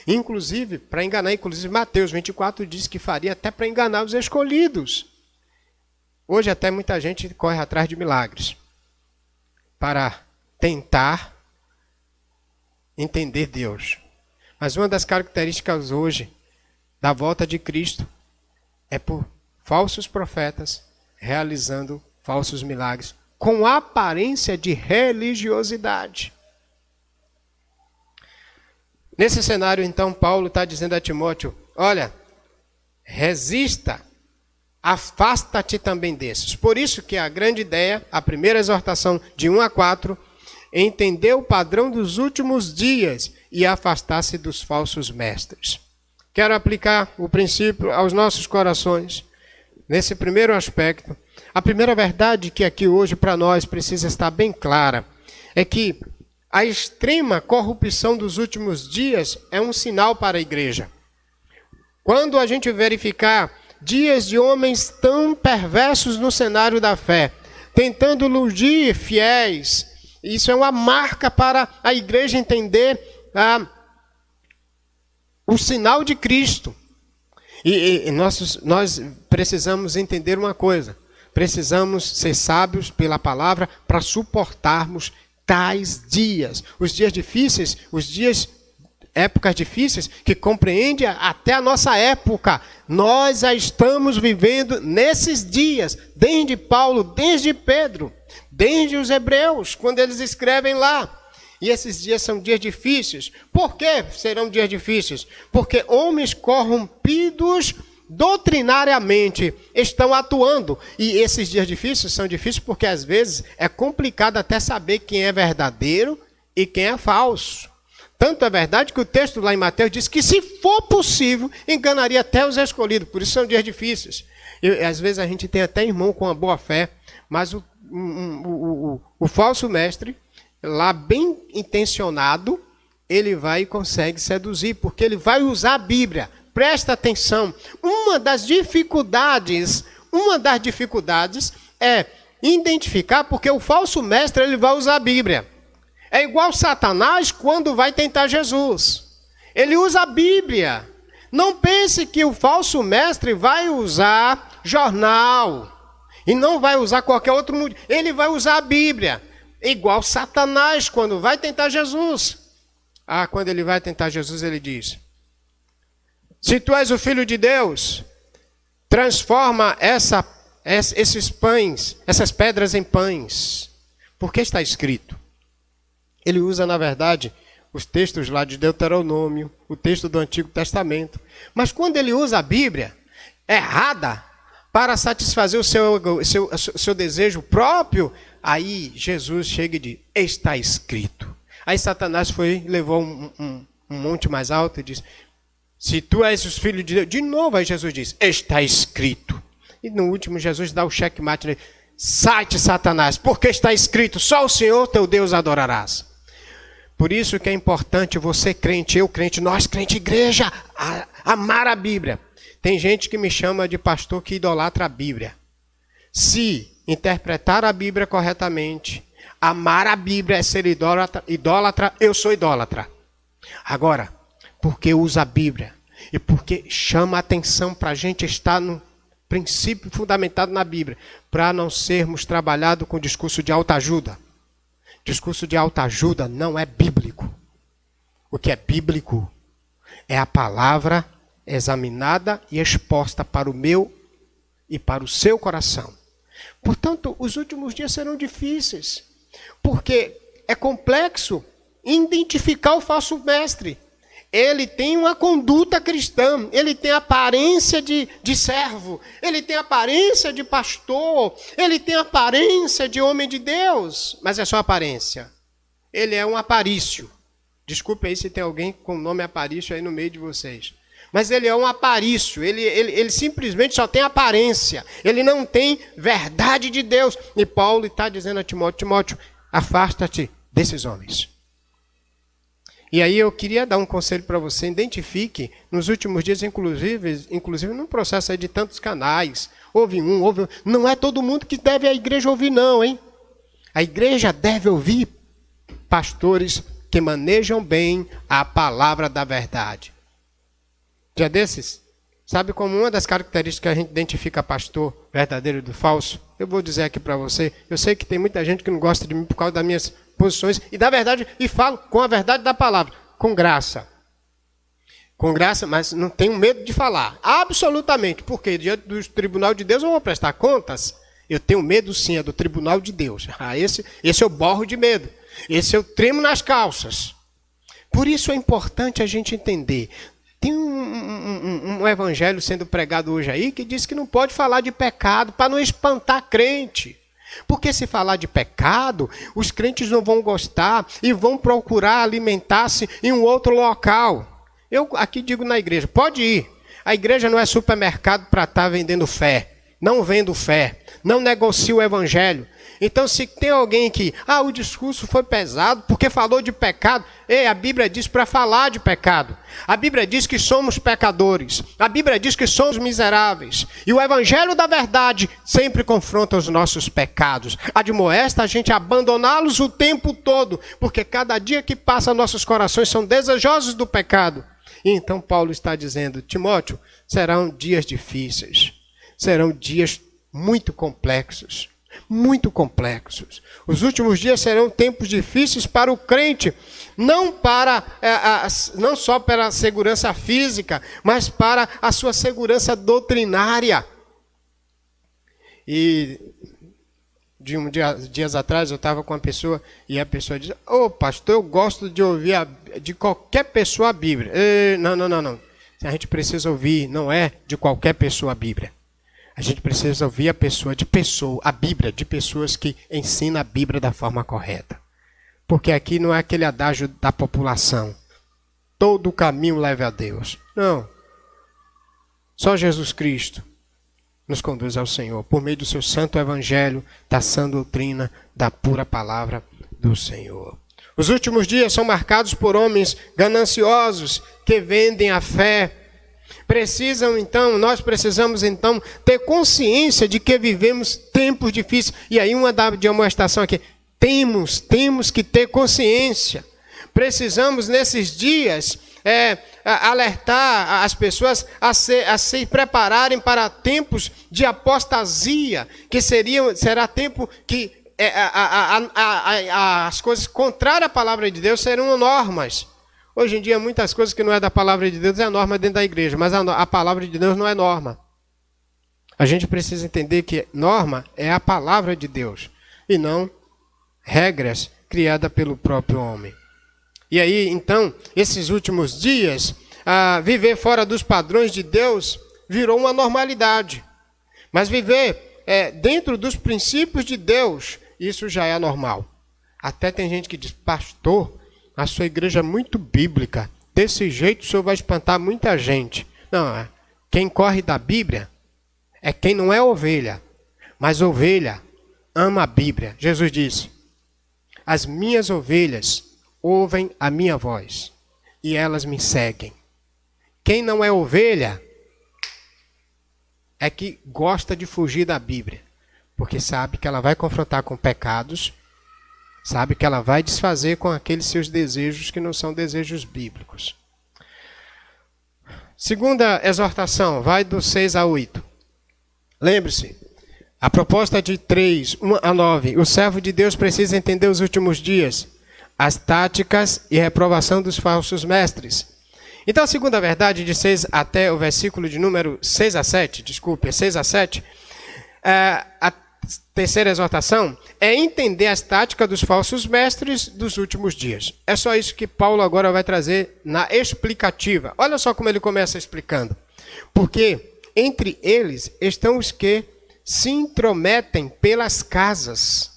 Inclusive, para enganar, Mateus 24 diz que faria até para enganar os escolhidos. Hoje até muita gente corre atrás de milagres para tentar entender Deus. Mas uma das características hoje da volta de Cristo é por falsos profetas realizando falsos milagres com aparência de religiosidade. Nesse cenário, então, Paulo está dizendo a Timóteo, olha, resista, afasta-te também desses. Por isso que a grande ideia, a primeira exortação de 1 a 4, entender o padrão dos últimos dias e afastar-se dos falsos mestres. Quero aplicar o princípio aos nossos corações. Nesse primeiro aspecto, a primeira verdade que aqui hoje para nós precisa estar bem clara é que a extrema corrupção dos últimos dias é um sinal para a igreja. Quando a gente verificar dias de homens tão perversos no cenário da fé, tentando iludir fiéis, isso é uma marca para a igreja entender o sinal de Cristo. E nós precisamos entender uma coisa. Precisamos ser sábios pela palavra para suportarmos tais dias. Os dias difíceis, épocas difíceis, que compreende até a nossa época. Nós já estamos vivendo nesses dias, desde Paulo, desde Pedro, desde os hebreus, quando eles escrevem lá. E esses dias são dias difíceis. Por que serão dias difíceis? Porque homens corrompidos doutrinariamente estão atuando. E esses dias difíceis são difíceis porque às vezes é complicado até saber quem é verdadeiro e quem é falso. Tanto é verdade que o texto lá em Mateus diz que, se for possível, enganaria até os escolhidos. Por isso são dias difíceis. E às vezes a gente tem até irmão com uma boa fé, mas o falso mestre, lá bem intencionado, ele vai e consegue seduzir, porque ele vai usar a Bíblia. Presta atenção. Uma das dificuldades é identificar, porque o falso mestre ele vai usar a Bíblia. É igual Satanás quando vai tentar Jesus. Ele usa a Bíblia. Não pense que o falso mestre vai usar jornal e não vai usar qualquer outro. Ele vai usar a Bíblia. Igual Satanás quando vai tentar Jesus. Quando ele vai tentar Jesus, ele diz: se tu és o Filho de Deus, transforma esses pães, essas pedras em pães. Porque está escrito. Ele usa, na verdade, os textos lá de Deuteronômio, o texto do Antigo Testamento. Mas quando ele usa a Bíblia errada para satisfazer o seu desejo próprio, aí Jesus chega e diz: está escrito. Aí Satanás levou um monte mais alto e disse: se tu és o Filho de Deus. De novo aí Jesus diz: está escrito. E no último Jesus dá o checkmate nele: sai-te, Satanás, porque está escrito, só o Senhor teu Deus adorarás. Por isso que é importante você crente, eu crente, nós crente, igreja, amar a Bíblia. Tem gente que me chama de pastor que idolatra a Bíblia. Se interpretar a Bíblia corretamente, amar a Bíblia é ser idólatra, eu sou idólatra. Agora, porque usa a Bíblia e porque chama a atenção para a gente estar no princípio fundamentado na Bíblia, para não sermos trabalhados com discurso de autoajuda. Discurso de autoajuda não é bíblico. O que é bíblico é a palavra examinada e exposta para o meu e para o seu coração. Portanto, os últimos dias serão difíceis, porque é complexo identificar o falso mestre. Ele tem uma conduta cristã, ele tem aparência de servo, ele tem aparência de pastor, ele tem aparência de homem de Deus, mas é só aparência. Ele é um aparício. Desculpe aí se tem alguém com o nome aparício aí no meio de vocês. Mas ele é um aparício, ele simplesmente só tem aparência, ele não tem verdade de Deus. E Paulo está dizendo a Timóteo: Timóteo, afasta-te desses homens. E aí eu queria dar um conselho para você: identifique nos últimos dias, inclusive num processo aí de tantos canais, ouve um. Não é todo mundo que deve a igreja ouvir não, hein? A igreja deve ouvir pastores que manejam bem a palavra da verdade. Dia desses, sabe como uma das características que a gente identifica pastor verdadeiro do falso? Eu vou dizer aqui para você, eu sei que tem muita gente que não gosta de mim por causa das minhas posições e da verdade, e falo com a verdade da palavra, com graça. Com graça, mas não tenho medo de falar. Absolutamente, porque diante do tribunal de Deus eu vou prestar contas. Eu tenho medo sim, é do tribunal de Deus. Esse eu borro de medo. Esse eu tremo nas calças. Por isso é importante a gente entender. Tem um evangelho sendo pregado hoje aí que diz que não pode falar de pecado para não espantar crente. Porque se falar de pecado, os crentes não vão gostar e vão procurar alimentar-se em um outro local. Eu aqui digo na igreja, pode ir. A igreja não é supermercado para estar vendendo fé. Não vendo fé. Não negocio o evangelho. Então, se tem alguém que, o discurso foi pesado porque falou de pecado. A Bíblia diz para falar de pecado. A Bíblia diz que somos pecadores. A Bíblia diz que somos miseráveis. E o evangelho da verdade sempre confronta os nossos pecados. Admoesta a gente a abandoná-los o tempo todo, porque cada dia que passa nossos corações são desejosos do pecado. E então Paulo está dizendo: Timóteo, serão dias difíceis. Serão dias muito complexos. Muito complexos. Os últimos dias serão tempos difíceis para o crente, não só para a segurança física, mas para a sua segurança doutrinária. E dias atrás, eu estava com uma pessoa e a pessoa diz: ô pastor, eu gosto de ouvir de qualquer pessoa a Bíblia. Não. A gente precisa ouvir, não é de qualquer pessoa a Bíblia. A gente precisa ouvir a Bíblia, de pessoas que ensinam a Bíblia da forma correta. Porque aqui não é aquele adágio da população. Todo caminho leva a Deus. Não. Só Jesus Cristo nos conduz ao Senhor, por meio do seu santo evangelho, da sã doutrina, da pura palavra do Senhor. Os últimos dias são marcados por homens gananciosos que vendem a fé. Nós precisamos então ter consciência de que vivemos tempos difíceis. E aí uma demonstração aqui. Temos que ter consciência. Precisamos nesses dias alertar as pessoas a se prepararem para tempos de apostasia, que será tempo que as coisas contrárias à palavra de Deus serão normas. Hoje em dia, muitas coisas que não é da palavra de Deus é norma dentro da igreja, mas a palavra de Deus não é norma. A gente precisa entender que norma é a palavra de Deus e não regras criadas pelo próprio homem. E aí, então, esses últimos dias, viver fora dos padrões de Deus virou uma normalidade. Mas viver dentro dos princípios de Deus, isso já é normal. Até tem gente que diz: pastor, a sua igreja é muito bíblica. Desse jeito o senhor vai espantar muita gente. Não, quem corre da Bíblia é quem não é ovelha. Mas ovelha ama a Bíblia. Jesus disse: as minhas ovelhas ouvem a minha voz e elas me seguem. Quem não é ovelha é que gosta de fugir da Bíblia, porque sabe que ela vai confrontar com pecados, sabe que ela vai desfazer com aqueles seus desejos que não são desejos bíblicos. Segunda exortação, vai do 6 a 8. Lembre-se, a proposta de 3, 1 a 9. O servo de Deus precisa entender os últimos dias, as táticas e reprovação dos falsos mestres. Então, a segunda verdade, de 6 até o versículo de número 6 a 7, a terceira exortação é entender as táticas dos falsos mestres dos últimos dias. É só isso que Paulo agora vai trazer na explicativa. Olha só como ele começa explicando. Porque entre eles estão os que se intrometem pelas casas,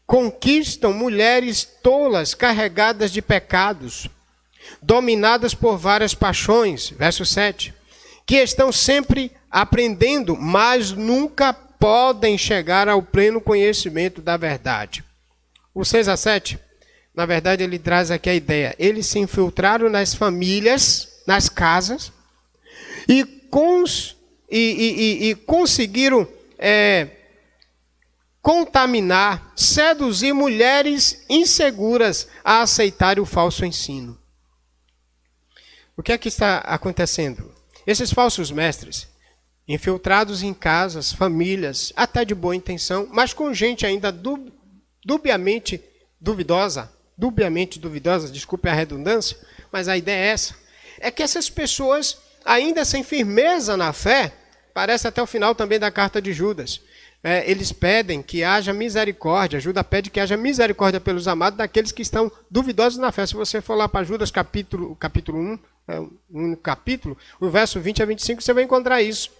conquistam mulheres tolas carregadas de pecados, dominadas por várias paixões, verso 7, que estão sempre aprendendo, mas nunca podem chegar ao pleno conhecimento da verdade. O 6 a 7, na verdade, ele traz aqui a ideia. Eles se infiltraram nas famílias, nas casas, e conseguiram contaminar, seduzir mulheres inseguras a aceitarem o falso ensino. O que é que está acontecendo? Esses falsos mestres, infiltrados em casas, famílias, até de boa intenção, mas com gente ainda dubiamente duvidosa, desculpe a redundância, mas a ideia é essa, é que essas pessoas, ainda sem firmeza na fé, parece até o final também da carta de Judas, eles pedem que haja misericórdia, Judas pede que haja misericórdia pelos amados daqueles que estão duvidosos na fé. Se você for lá para Judas capítulo 1, um capítulo, o verso 20 a 25, você vai encontrar isso.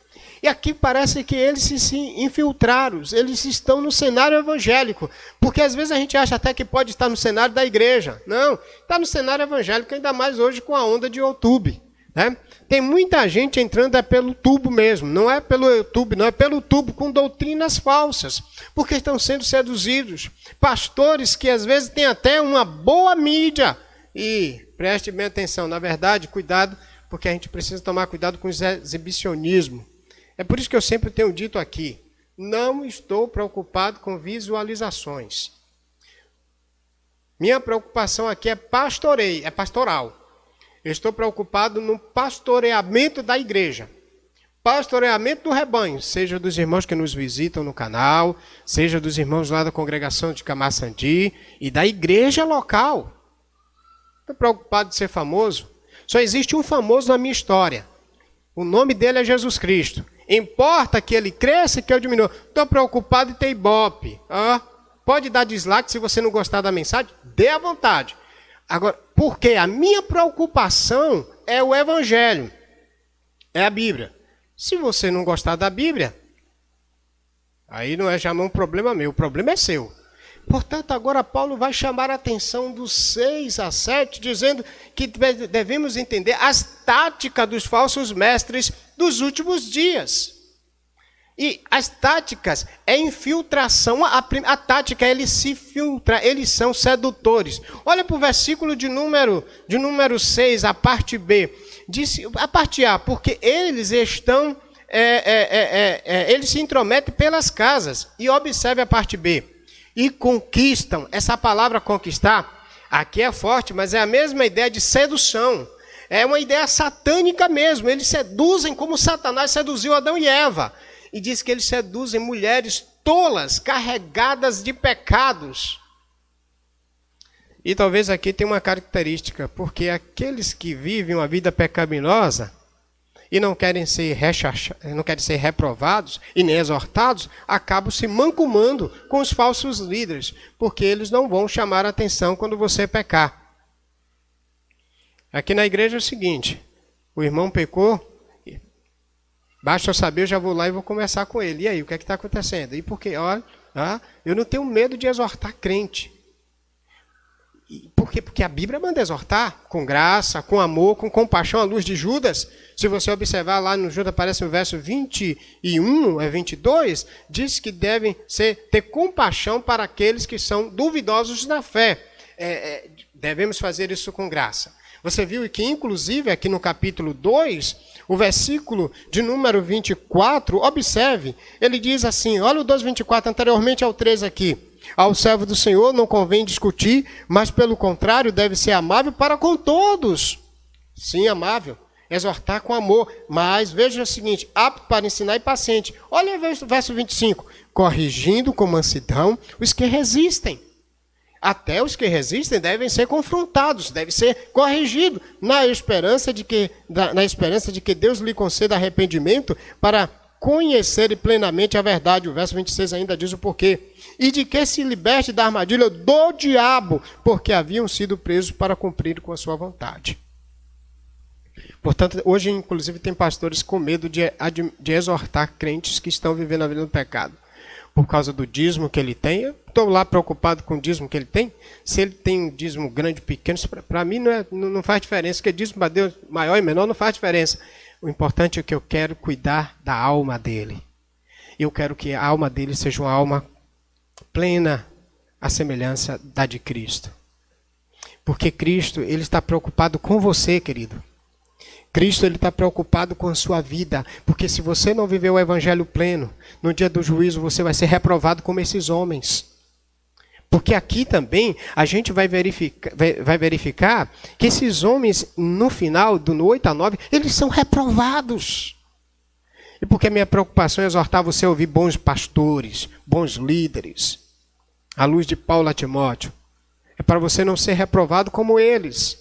E aqui parece que eles se infiltraram, eles estão no cenário evangélico, porque às vezes a gente acha até que pode estar no cenário da igreja. Não, está no cenário evangélico, ainda mais hoje com a onda de YouTube. Né? Tem muita gente entrando pelo tubo mesmo, não é pelo YouTube, não é pelo tubo, com doutrinas falsas, porque estão sendo seduzidos. Pastores que às vezes têm até uma boa mídia, e preste bem atenção, na verdade, cuidado, porque a gente precisa tomar cuidado com o exibicionismo. É por isso que eu sempre tenho dito aqui, não estou preocupado com visualizações. Minha preocupação aqui é pastoral. Eu estou preocupado no pastoreamento da igreja. Pastoreamento do rebanho, seja dos irmãos que nos visitam no canal, seja dos irmãos lá da congregação de Camaçandi e da igreja local. Estou preocupado de ser famoso? Só existe um famoso na minha história. O nome dele é Jesus Cristo. Importa que ele cresça e que eu diminua. Estou preocupado em ter ibope. Pode dar dislike se você não gostar da mensagem, dê à vontade. Agora, porque a minha preocupação é o Evangelho, é a Bíblia. Se você não gostar da Bíblia, aí não é já um problema meu, o problema é seu. Portanto, agora Paulo vai chamar a atenção dos 6 a 7, dizendo que devemos entender as táticas dos falsos mestres dos últimos dias. E as táticas é infiltração. A tática é ele se filtra, eles são sedutores. Olha para o versículo de número 6, a parte B. Diz, a parte A, porque eles estão, eles se intrometem pelas casas. E observe a parte B. E conquistam. Essa palavra conquistar, aqui é forte, mas é a mesma ideia de sedução. É uma ideia satânica mesmo. Eles seduzem como Satanás seduziu Adão e Eva. E diz que eles seduzem mulheres tolas, carregadas de pecados. E talvez aqui tenha uma característica, porque aqueles que vivem uma vida pecaminosa e não querem ser reprovados e nem exortados, acabam se mancumando com os falsos líderes, porque eles não vão chamar a atenção quando você pecar. Aqui na igreja é o seguinte, o irmão pecou, basta eu saber, eu já vou lá e vou conversar com ele. E aí, o que é que está acontecendo? E porque, olha, eu não tenho medo de exortar crente. Por quê? Porque a Bíblia manda exortar com graça, com amor, com compaixão, à luz de Judas. Se você observar lá no Judas, aparece no verso 21, 22, diz que devem ter compaixão para aqueles que são duvidosos na fé. Devemos fazer isso com graça. Você viu que, inclusive, aqui no capítulo 2, o versículo de número 24, observe, ele diz assim, olha o 2:24, anteriormente ao 3 aqui. Ao servo do Senhor não convém discutir, mas pelo contrário deve ser amável para com todos. Sim, amável, exortar com amor, mas veja o seguinte, apto para ensinar e paciente. Olha o verso 25, corrigindo com mansidão os que resistem. Até os que resistem devem ser confrontados, devem ser corrigidos, na esperança de que Deus lhe conceda arrependimento para conhecerem plenamente a verdade. O verso 26 ainda diz o porquê. E de que se liberte da armadilha do diabo, porque haviam sido presos para cumprir com a sua vontade. Portanto, hoje, inclusive, tem pastores com medo de exortar crentes que estão vivendo a vida no pecado. Por causa do dízimo que ele tem, eu estou lá preocupado com o dízimo que ele tem. Se ele tem um dízimo grande ou pequeno, para mim não faz diferença, porque dízimo para Deus maior e menor não faz diferença. O importante é que eu quero cuidar da alma dele. Eu quero que a alma dele seja uma alma plena, à semelhança da de Cristo. Porque Cristo, ele está preocupado com você, querido. Cristo, ele está preocupado com a sua vida, porque se você não viver o evangelho pleno, no dia do juízo você vai ser reprovado como esses homens. Porque aqui também a gente vai verificar que esses homens, no final, do 8 a 9, eles são reprovados. E porque a minha preocupação é exortar você a ouvir bons pastores, bons líderes, à luz de Paulo a Timóteo. É para você não ser reprovado como eles.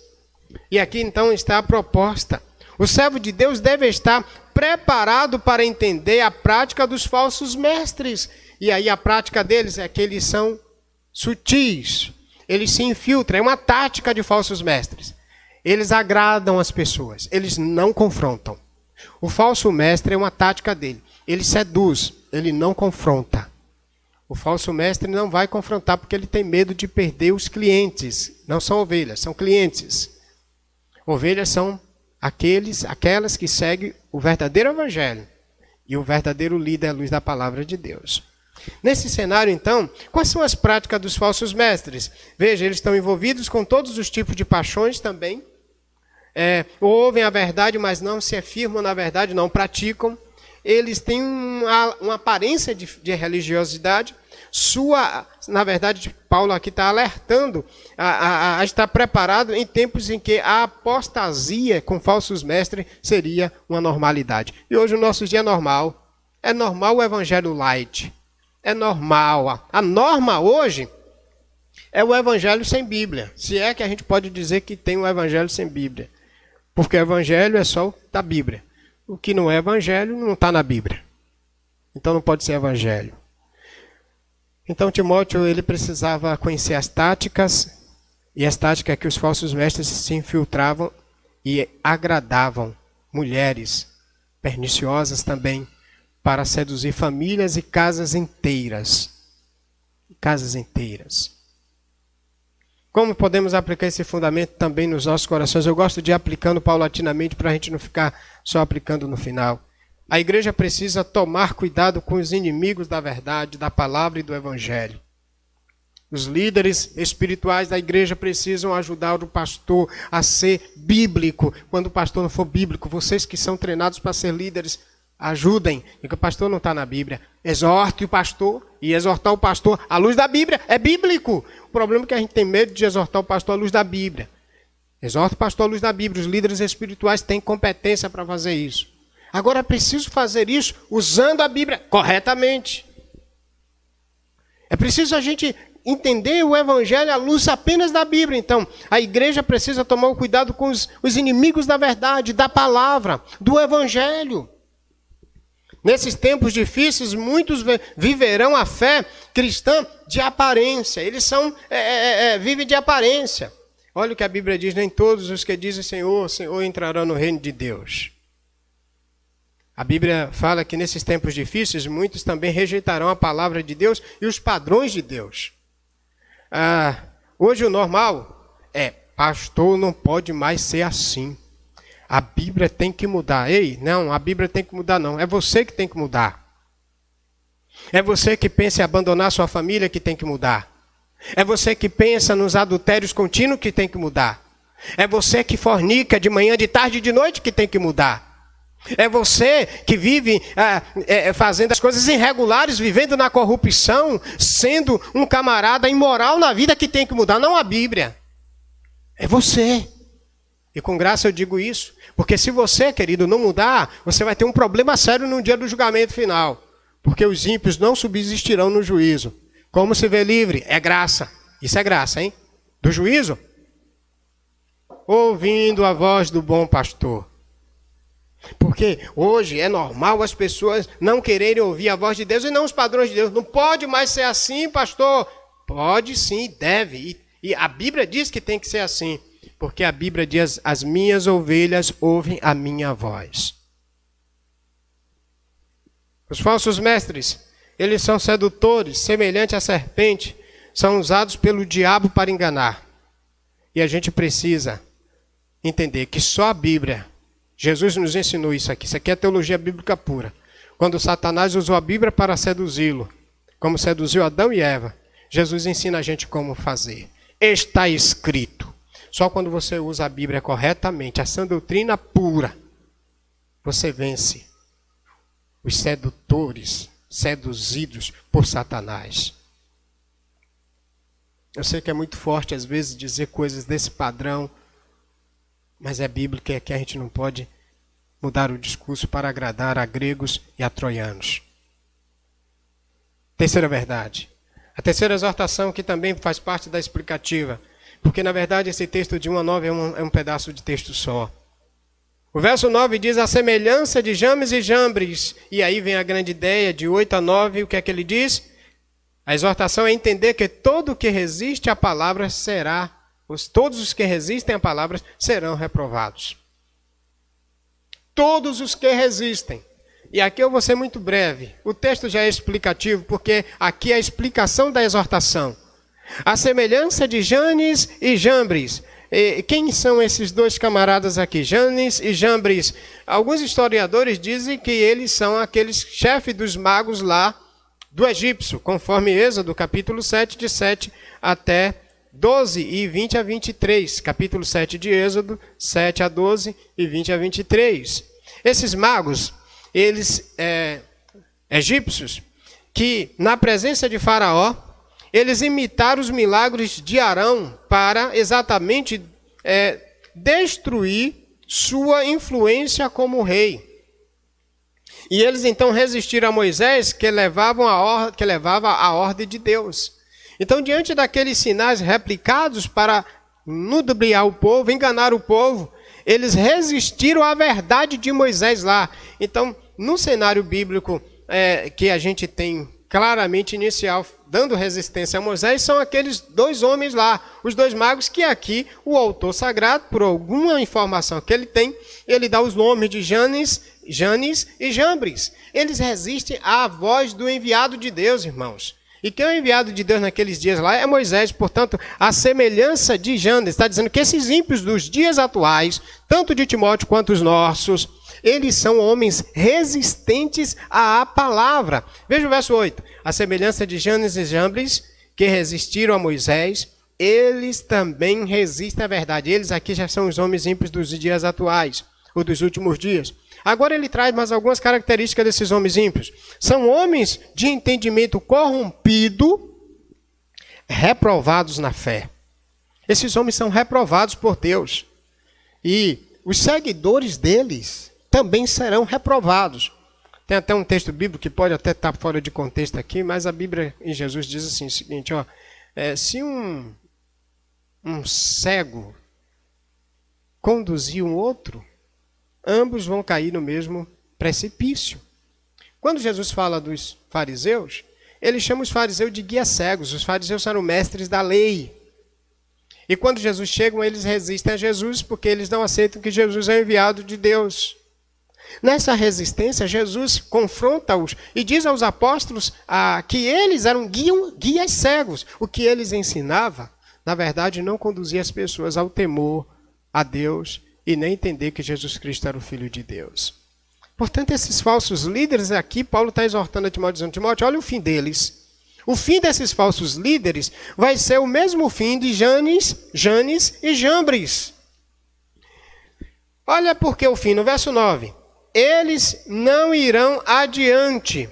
E aqui então está a proposta. O servo de Deus deve estar preparado para entender a prática dos falsos mestres. E aí a prática deles é que eles são sutis, eles se infiltram, é uma tática de falsos mestres. Eles agradam as pessoas, eles não confrontam. O falso mestre é uma tática dele, ele seduz, ele não confronta. O falso mestre não vai confrontar porque ele tem medo de perder os clientes. Não são ovelhas, são clientes. Ovelhas são aquelas que seguem o verdadeiro evangelho. E o verdadeiro líder é a luz da palavra de Deus. Nesse cenário, então, quais são as práticas dos falsos mestres? Veja, eles estão envolvidos com todos os tipos de paixões também. Ouvem a verdade, mas não se afirmam na verdade, não praticam. Eles têm uma aparência de religiosidade. Na verdade, Paulo aqui está alertando a estar preparado em tempos em que a apostasia com falsos mestres seria uma normalidade. E hoje o nosso dia é normal. É normal o evangelho light. É normal. A norma hoje é o evangelho sem Bíblia. Se é que a gente pode dizer que tem um evangelho sem Bíblia. Porque o evangelho é só da Bíblia. o que não é evangelho não está na Bíblia. Então não pode ser evangelho. Então Timóteo ele precisava conhecer as táticas, e as táticas que os falsos mestres se infiltravam e agradavam mulheres perniciosas também, para seduzir famílias e casas inteiras. Casas inteiras. Como podemos aplicar esse fundamento também nos nossos corações? Eu gosto de ir aplicando paulatinamente para a gente não ficar só aplicando no final. A igreja precisa tomar cuidado com os inimigos da verdade, da palavra e do evangelho. Os líderes espirituais da igreja precisam ajudar o pastor a ser bíblico. Quando o pastor não for bíblico, vocês que são treinados para ser líderes, ajudem. Porque o pastor não está na Bíblia. Exorte o pastor, e exortar o pastor à luz da Bíblia é bíblico. O problema é que a gente tem medo de exortar o pastor à luz da Bíblia. Exorta o pastor à luz da Bíblia. Os líderes espirituais têm competência para fazer isso. Agora é preciso fazer isso usando a Bíblia corretamente. É preciso a gente entender o evangelho à luz apenas da Bíblia. Então, a igreja precisa tomar o cuidado com os inimigos da verdade, da palavra, do evangelho. Nesses tempos difíceis, muitos viverão a fé cristã de aparência. Eles vivem de aparência. Olha o que a Bíblia diz: nem todos os que dizem Senhor, Senhor entrarão no reino de Deus. A Bíblia fala que nesses tempos difíceis, muitos também rejeitarão a palavra de Deus e os padrões de Deus. Hoje o normal é: pastor não pode mais ser assim. A Bíblia tem que mudar. Ei, não, a Bíblia tem que mudar não. É você que tem que mudar. É você que pensa em abandonar sua família que tem que mudar. É você que pensa nos adultérios contínuos que tem que mudar. É você que fornica de manhã, de tarde e de noite que tem que mudar. É você que vive fazendo as coisas irregulares, vivendo na corrupção, sendo um camarada imoral na vida que tem que mudar. Não a Bíblia. É você. E com graça eu digo isso, porque se você, querido, não mudar, você vai ter um problema sério no dia do julgamento final. Porque os ímpios não subsistirão no juízo. Como se vê livre? É graça. Isso é graça, hein? Do juízo? Ouvindo a voz do bom pastor. Porque hoje é normal as pessoas não quererem ouvir a voz de Deus e não os padrões de Deus. Não pode mais ser assim, pastor. Pode sim, deve. E a Bíblia diz que tem que ser assim. Porque a Bíblia diz: as minhas ovelhas ouvem a minha voz. Os falsos mestres, eles são sedutores, semelhante à serpente, são usados pelo diabo para enganar. E a gente precisa entender que só a Bíblia, Jesus nos ensinou isso aqui é teologia bíblica pura. Quando Satanás usou a Bíblia para seduzi-lo, como seduziu Adão e Eva, Jesus ensina a gente como fazer. Está escrito. Só quando você usa a Bíblia corretamente, a sã doutrina pura, você vence os sedutores, seduzidos por Satanás. Eu sei que é muito forte às vezes dizer coisas desse padrão, mas é bíblica que a gente não pode mudar o discurso para agradar a gregos e a troianos. Terceira verdade. A terceira exortação, que também faz parte da explicativa, porque na verdade esse texto de 1 a 9 é um pedaço de texto só. O verso 9 diz: a semelhança de James e Jambres. E aí vem a grande ideia de 8 a 9, o que é que ele diz? A exortação é entender que todo o que resiste à palavra todos os que resistem à palavra serão reprovados. Todos os que resistem. E aqui eu vou ser muito breve. O texto já é explicativo, porque aqui é a explicação da exortação. A semelhança de Janes e Jambres. Quem são esses dois camaradas aqui? Janes e Jambres. Alguns historiadores dizem que eles são aqueles chefes dos magos lá do egípcio, conforme Êxodo, capítulo 7, de 7 até 12 e 20 a 23. Capítulo 7 de Êxodo, 7 a 12 e 20 a 23. Esses magos, eles egípcios, que na presença de Faraó, eles imitaram os milagres de Arão para exatamente destruir sua influência como rei. E eles então resistiram a Moisés, que levava a ordem de Deus. Então, diante daqueles sinais replicados para ludibriar o povo, enganar o povo, Eles resistiram à verdade de Moisés lá. Então, no cenário bíblico que a gente tem claramente inicial, dando resistência a Moisés, são aqueles dois homens lá, os dois magos, que aqui o autor sagrado, por alguma informação que ele tem, ele dá os nomes de Janes e Jambres. Eles resistem à voz do enviado de Deus, irmãos. E quem é o enviado de Deus naqueles dias lá é Moisés. Portanto, a semelhança de Janes está dizendo que esses ímpios dos dias atuais, tanto de Timóteo quanto os nossos, eles são homens resistentes à palavra. Veja o verso 8. A semelhança de Janes e Jambres, que resistiram a Moisés, eles também resistem à verdade. Eles aqui já são os homens ímpios dos dias atuais, ou dos últimos dias. Agora ele traz mais algumas características desses homens ímpios. São homens de entendimento corrompido, reprovados na fé. Esses homens são reprovados por Deus. E os seguidores deles também serão reprovados. Tem até um texto bíblico que pode até estar fora de contexto aqui, mas a Bíblia em Jesus diz assim, o seguinte, se um cego conduzir um outro, ambos vão cair no mesmo precipício. Quando Jesus fala dos fariseus, ele chama os fariseus de guias cegos. Os fariseus eram mestres da lei. E quando Jesus chega, eles resistem a Jesus porque eles não aceitam que Jesus é enviado de Deus. Nessa resistência, Jesus confronta-os e diz aos apóstolos que eles eram guias cegos. O que eles ensinavam, na verdade, não conduzia as pessoas ao temor a Deus e nem entender que Jesus Cristo era o Filho de Deus. Portanto, esses falsos líderes aqui, Paulo está exortando a Timóteo, dizendo, Timóteo, olha o fim deles. O fim desses falsos líderes vai ser o mesmo fim de Janes e Jambres. Olha porque o fim, no verso 9. Eles não irão adiante,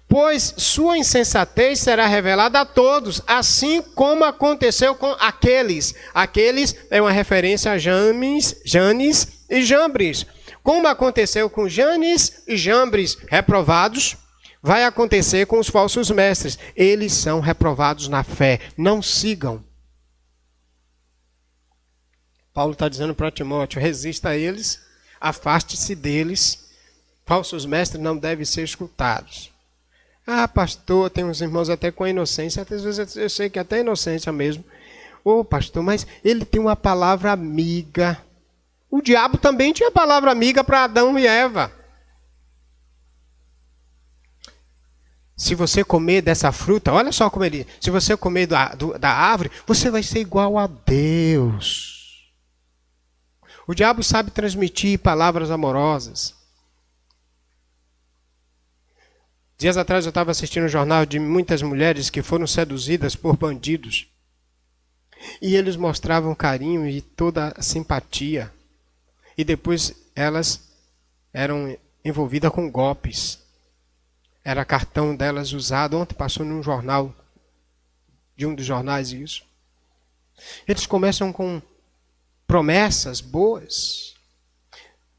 pois sua insensatez será revelada a todos, assim como aconteceu com aqueles. Aqueles é uma referência a Janes e Jambres. Como aconteceu com Janes e Jambres reprovados, vai acontecer com os falsos mestres. Eles são reprovados na fé. Não sigam. Paulo está dizendo para Timóteo, resista a eles, afaste-se deles. Falsos mestres não devem ser escutados. Ah, pastor, tem uns irmãos até com inocência, às vezes eu sei que até inocência mesmo. Ô, pastor, mas ele tem uma palavra amiga. O diabo também tinha palavra amiga para Adão e Eva. Se você comer dessa fruta, olha só como ele diz, se você comer da árvore, você vai ser igual a Deus. O diabo sabe transmitir palavras amorosas. Dias atrás eu estava assistindo um jornal de muitas mulheres que foram seduzidas por bandidos. E eles mostravam carinho e toda a simpatia. E depois elas eram envolvidas com golpes. Era cartão delas usado. Ontem passou num jornal, de um dos jornais isso. Eles começam com promessas boas.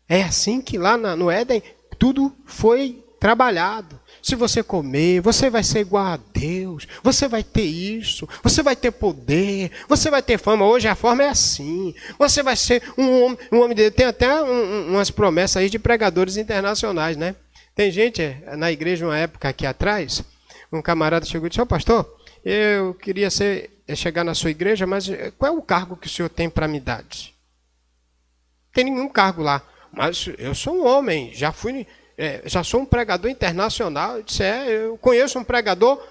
É assim que lá no Éden tudo foi trabalhado. Se você comer, você vai ser igual a Deus. Você vai ter isso. Você vai ter poder. Você vai ter fama. Hoje a forma é assim. Você vai ser um homem de Deus. Tem até umas promessas aí de pregadores internacionais, né? Tem gente na igreja, uma época aqui atrás, um camarada chegou e disse, pastor, eu queria chegar na sua igreja, mas qual é o cargo que o senhor tem para me dar? Não tem nenhum cargo lá. Mas eu sou um homem, já sou um pregador internacional. Eu disse, eu conheço um pregador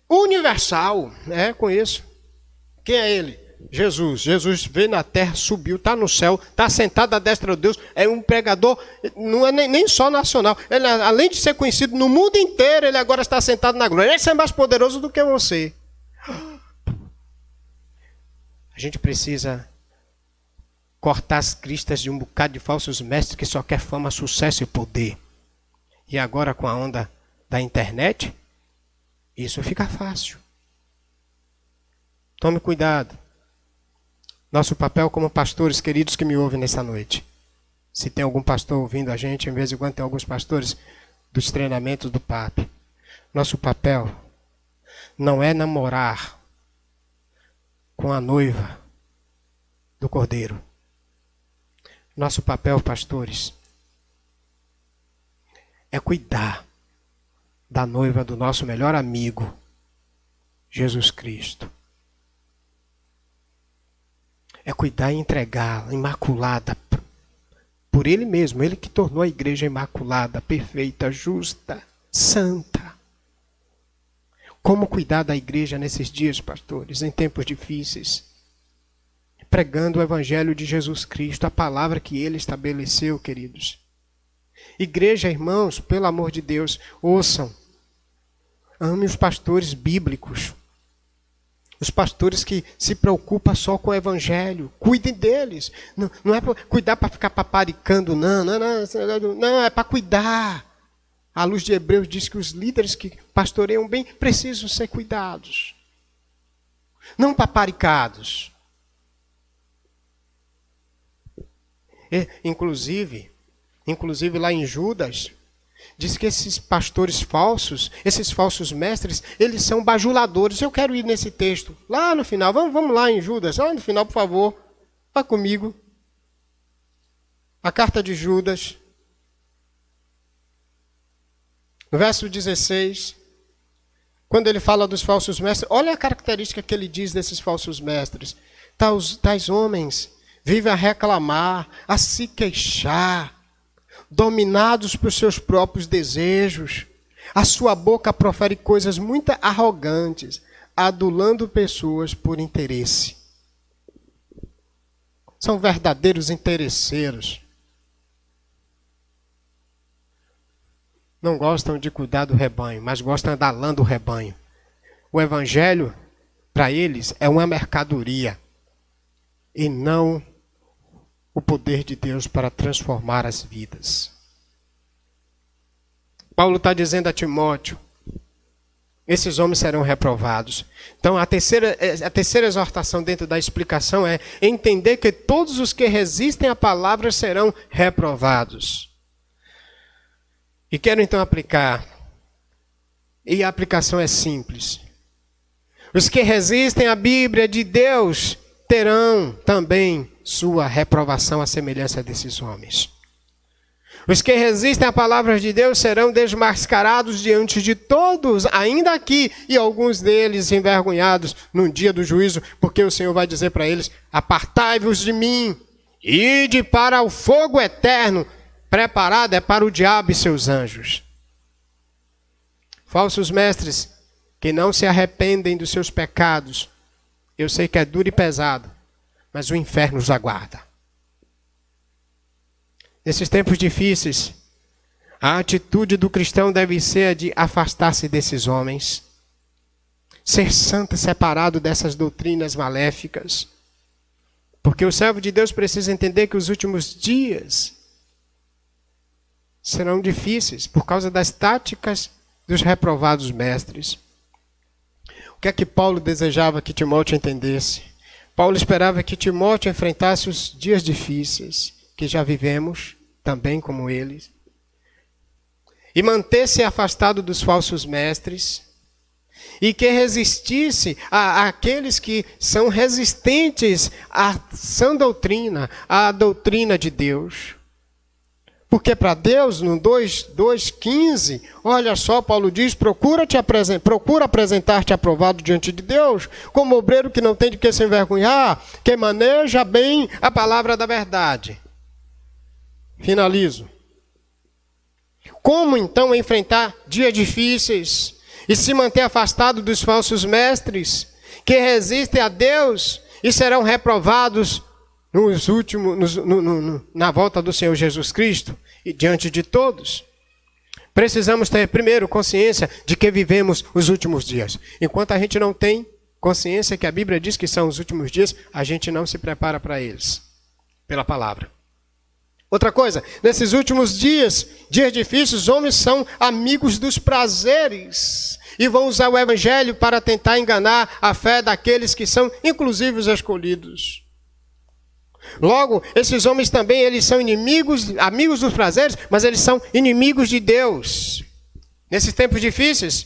universal. Conheço. Quem é ele? Jesus. Jesus veio na terra, subiu, está no céu, está sentado à destra de Deus. É um pregador, não é nem só nacional. Ele, além de ser conhecido no mundo inteiro, ele agora está sentado na glória. Ele é mais poderoso do que você. A gente precisa cortar as cristas de um bocado de falsos mestres que só quer fama, sucesso e poder. E agora com a onda da internet, isso fica fácil. Tome cuidado. Nosso papel como pastores queridos que me ouvem nessa noite. Se tem algum pastor ouvindo a gente, em vez de quando tem alguns pastores dos treinamentos do PAP. Nosso papel não é namorar com a noiva do Cordeiro. Nosso papel, pastores, é cuidar da noiva do nosso melhor amigo, Jesus Cristo. É cuidar e entregá-la, imaculada, por Ele mesmo. Ele que tornou a igreja imaculada, perfeita, justa, santa. Como cuidar da igreja nesses dias, pastores, em tempos difíceis? Pregando o evangelho de Jesus Cristo, a palavra que Ele estabeleceu, queridos. Igreja, irmãos, pelo amor de Deus, ouçam. Ame os pastores bíblicos. Os pastores que se preocupam só com o evangelho. Cuidem deles. Não é para cuidar para ficar paparicando, não, é para cuidar. A luz de Hebreus diz que os líderes que pastoreiam bem precisam ser cuidados. Não paparicados. Inclusive lá em Judas, diz que esses pastores falsos, esses falsos mestres, eles são bajuladores. Eu quero ir nesse texto, lá no final. Vamos lá em Judas, lá no final, por favor. Vá comigo. A carta de Judas. No verso 16, quando ele fala dos falsos mestres, olha a característica que ele diz desses falsos mestres. Tais homens vivem a reclamar, a se queixar, dominados por seus próprios desejos. A sua boca profere coisas muito arrogantes, adulando pessoas por interesse. São verdadeiros interesseiros. Não gostam de cuidar do rebanho, mas gostam da lã do rebanho. O evangelho, para eles, é uma mercadoria e não o poder de Deus para transformar as vidas. Paulo está dizendo a Timóteo, esses homens serão reprovados. Então, a terceira exortação dentro da explicação é entender que todos os que resistem à palavra serão reprovados. E quero então aplicar. E a aplicação é simples. Os que resistem à Bíblia de Deus terão também sua reprovação à semelhança desses homens. Os que resistem à palavra de Deus serão desmascarados diante de todos, ainda aqui, e alguns deles envergonhados no dia do juízo, porque o Senhor vai dizer para eles: apartai-vos de mim, ide para o fogo eterno, preparado é para o diabo e seus anjos. Falsos mestres que não se arrependem dos seus pecados, eu sei que é duro e pesado, mas o inferno os aguarda. Nesses tempos difíceis, a atitude do cristão deve ser a de afastar-se desses homens, ser santo e separado dessas doutrinas maléficas, porque o servo de Deus precisa entender que os últimos dias serão difíceis por causa das táticas dos reprovados mestres. O que é que Paulo desejava que Timóteo entendesse? Paulo esperava que Timóteo enfrentasse os dias difíceis que já vivemos, também como eles, e manter-se afastado dos falsos mestres, e que resistisse àqueles que são resistentes à sã doutrina, à doutrina de Deus. Porque para Deus, no 2:15, olha só, Paulo diz: procura apresentar-te aprovado diante de Deus, como obreiro que não tem de que se envergonhar, que maneja bem a palavra da verdade. Finalizo. Como então enfrentar dias difíceis e se manter afastado dos falsos mestres que resistem a Deus e serão reprovados na volta do Senhor Jesus Cristo e diante de todos? Precisamos ter primeiro consciência de que vivemos os últimos dias. Enquanto a gente não tem consciência que a Bíblia diz que são os últimos dias, a gente não se prepara para eles, pela palavra. Outra coisa, nesses últimos dias difíceis, os homens são amigos dos prazeres e vão usar o evangelho para tentar enganar a fé daqueles que são, inclusive, os escolhidos. Logo, esses homens também, eles são amigos dos prazeres, mas eles são inimigos de Deus. Nesses tempos difíceis,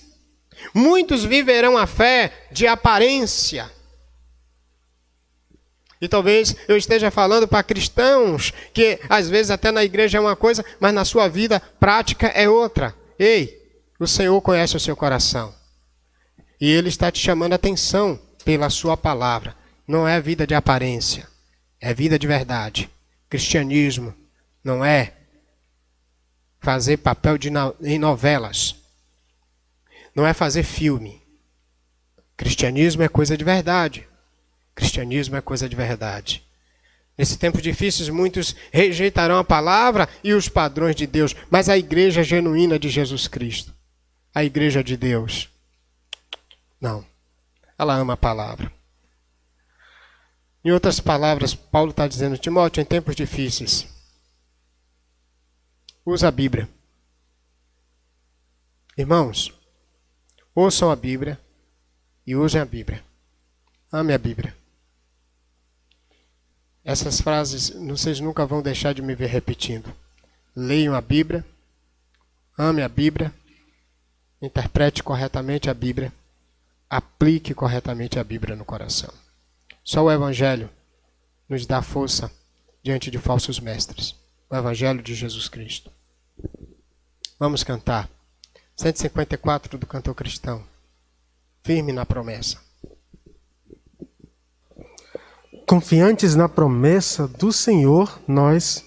muitos viverão a fé de aparência. E talvez eu esteja falando para cristãos que às vezes até na igreja é uma coisa, mas na sua vida prática é outra. Ei, o Senhor conhece o seu coração. E Ele está te chamando a atenção pela sua palavra. Não é vida de aparência, é vida de verdade. Cristianismo não é fazer papel em novelas. Não é fazer filme. Cristianismo é coisa de verdade. Cristianismo é coisa de verdade. Nesse tempo difícil, muitos rejeitarão a palavra e os padrões de Deus, mas a igreja genuína de Jesus Cristo, a igreja de Deus, não. Ela ama a palavra. Em outras palavras, Paulo está dizendo, Timóteo, em tempos difíceis, usa a Bíblia. Irmãos, ouçam a Bíblia e usem a Bíblia. Ame a Bíblia. Essas frases vocês nunca vão deixar de me ver repetindo. Leiam a Bíblia, ame a Bíblia, interprete corretamente a Bíblia, aplique corretamente a Bíblia no coração. Só o Evangelho nos dá força diante de falsos mestres. O Evangelho de Jesus Cristo. Vamos cantar. 154 do Cantor Cristão. Firme na promessa. Confiantes na promessa do Senhor, nós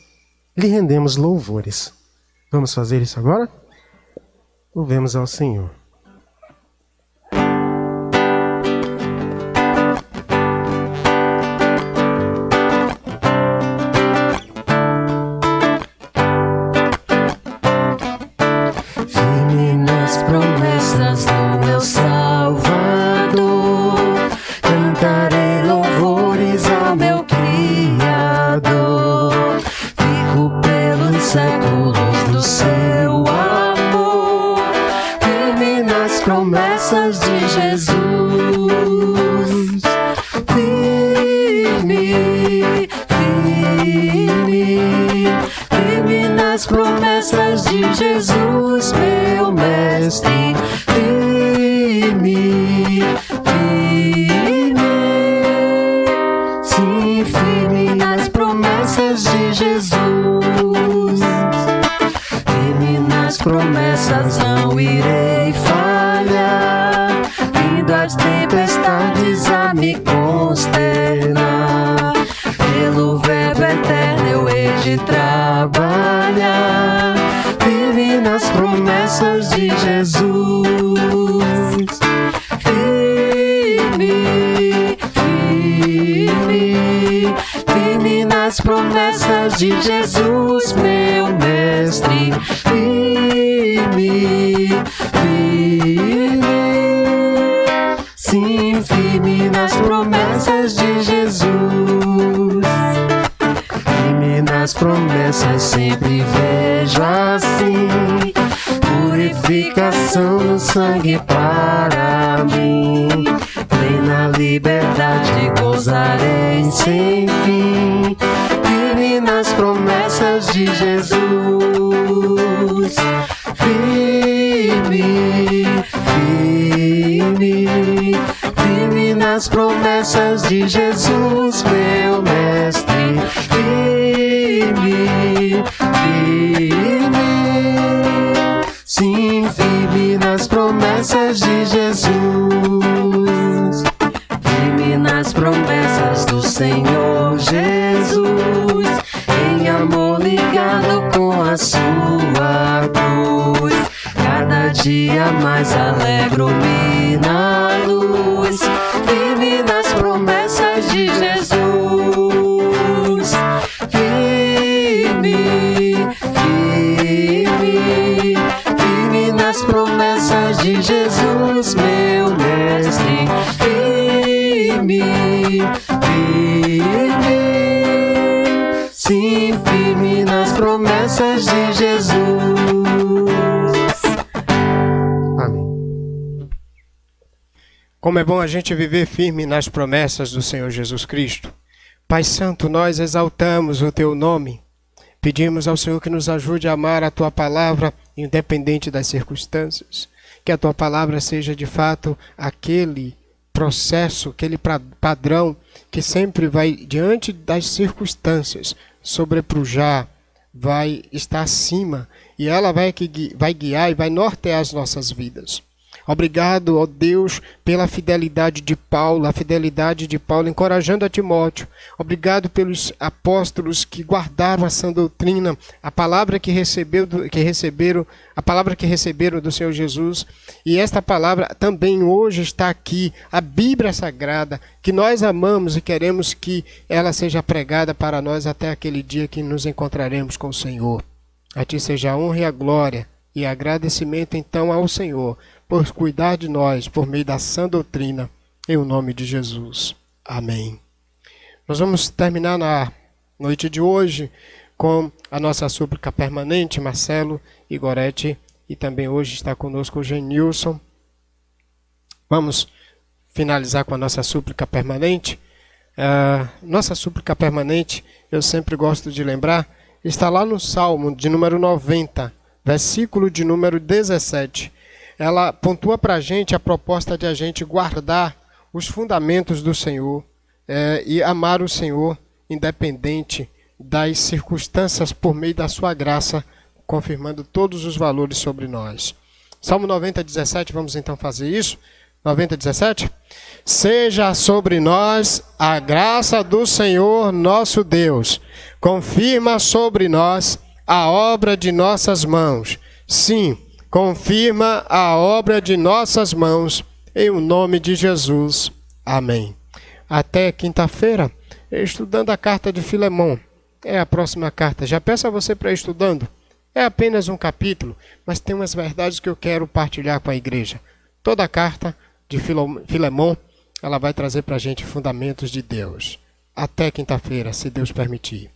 lhe rendemos louvores. Vamos fazer isso agora? Louvemos ao Senhor. Firme nas promessas do meu Salvador, cantarei louvores ao meu Criador. Fico pelos séculos do seu amor, firme nas promessas de Jesus. Firme, firme, firme nas promessas de Jesus, meu mestre. Firme, firme, sim, firme nas promessas de Jesus. Firme nas promessas, não irei falhar, vindo as tempestades a me consternar. Pelo verbo eterno eu hei de trabalhar, firme nas promessas de Jesus. Firme, firme, firme nas promessas de Jesus, meu mestre. Firme, firme, sim, firme nas promessas de Jesus. Firme nas promessas, sempre vejo assim, purificação no sangue para mim. Plena liberdade gozarei sem fim, firme nas promessas de Jesus. Firme, firme, firme nas promessas de Jesus, meu mestre. Firme, firme, sim, firme nas promessas de Jesus. Firme nas promessas do Senhor Jesus, em amor ligado com a sua cruz. Cada dia mais alegro-me na luz, firme nas promessas de Jesus. Firme, firme, firme nas promessas de Jesus, meu mestre. Firme, firme, sim, firme nas promessas de Jesus. Amém. Como é bom a gente viver firme nas promessas do Senhor Jesus Cristo. Pai Santo, nós exaltamos o Teu nome. Pedimos ao Senhor que nos ajude a amar a Tua palavra, independente das circunstâncias. Que a Tua palavra seja de fato aquele processo, aquele padrão que sempre vai, diante das circunstâncias, sobrepujar, vai estar acima, e ela vai guiar e vai nortear as nossas vidas. Obrigado, ó Deus, pela fidelidade de Paulo, a fidelidade de Paulo encorajando a Timóteo. Obrigado pelos apóstolos que guardaram a sã doutrina, a palavra que receberam do Senhor Jesus. E esta palavra também hoje está aqui, a Bíblia Sagrada, que nós amamos e queremos que ela seja pregada para nós até aquele dia que nos encontraremos com o Senhor. A Ti seja a honra e a glória e agradecimento então ao Senhor por cuidar de nós por meio da sã doutrina, em o nome de Jesus. Amém. Nós vamos terminar na noite de hoje com a nossa súplica permanente, Marcelo e Gorete, e também hoje está conosco o Genilson. Vamos finalizar com a nossa súplica permanente. Nossa súplica permanente, eu sempre gosto de lembrar, está lá no Salmo de número 90, versículo de número 17. Ela pontua para a gente a proposta de a gente guardar os fundamentos do Senhor e amar o Senhor independente das circunstâncias por meio da sua graça, confirmando todos os valores sobre nós. Salmo 90, 17, vamos então fazer isso? 90, 17? Seja sobre nós a graça do Senhor nosso Deus, confirma sobre nós a obra de nossas mãos. Sim, confirma a obra de nossas mãos, em o nome de Jesus. Amém. Até quinta-feira, estudando a carta de Filemão. É a próxima carta. Já peço a você para ir estudando. É apenas um capítulo, mas tem umas verdades que eu quero partilhar com a igreja. Toda a carta de Filemão, ela vai trazer para a gente fundamentos de Deus. Até quinta-feira, se Deus permitir.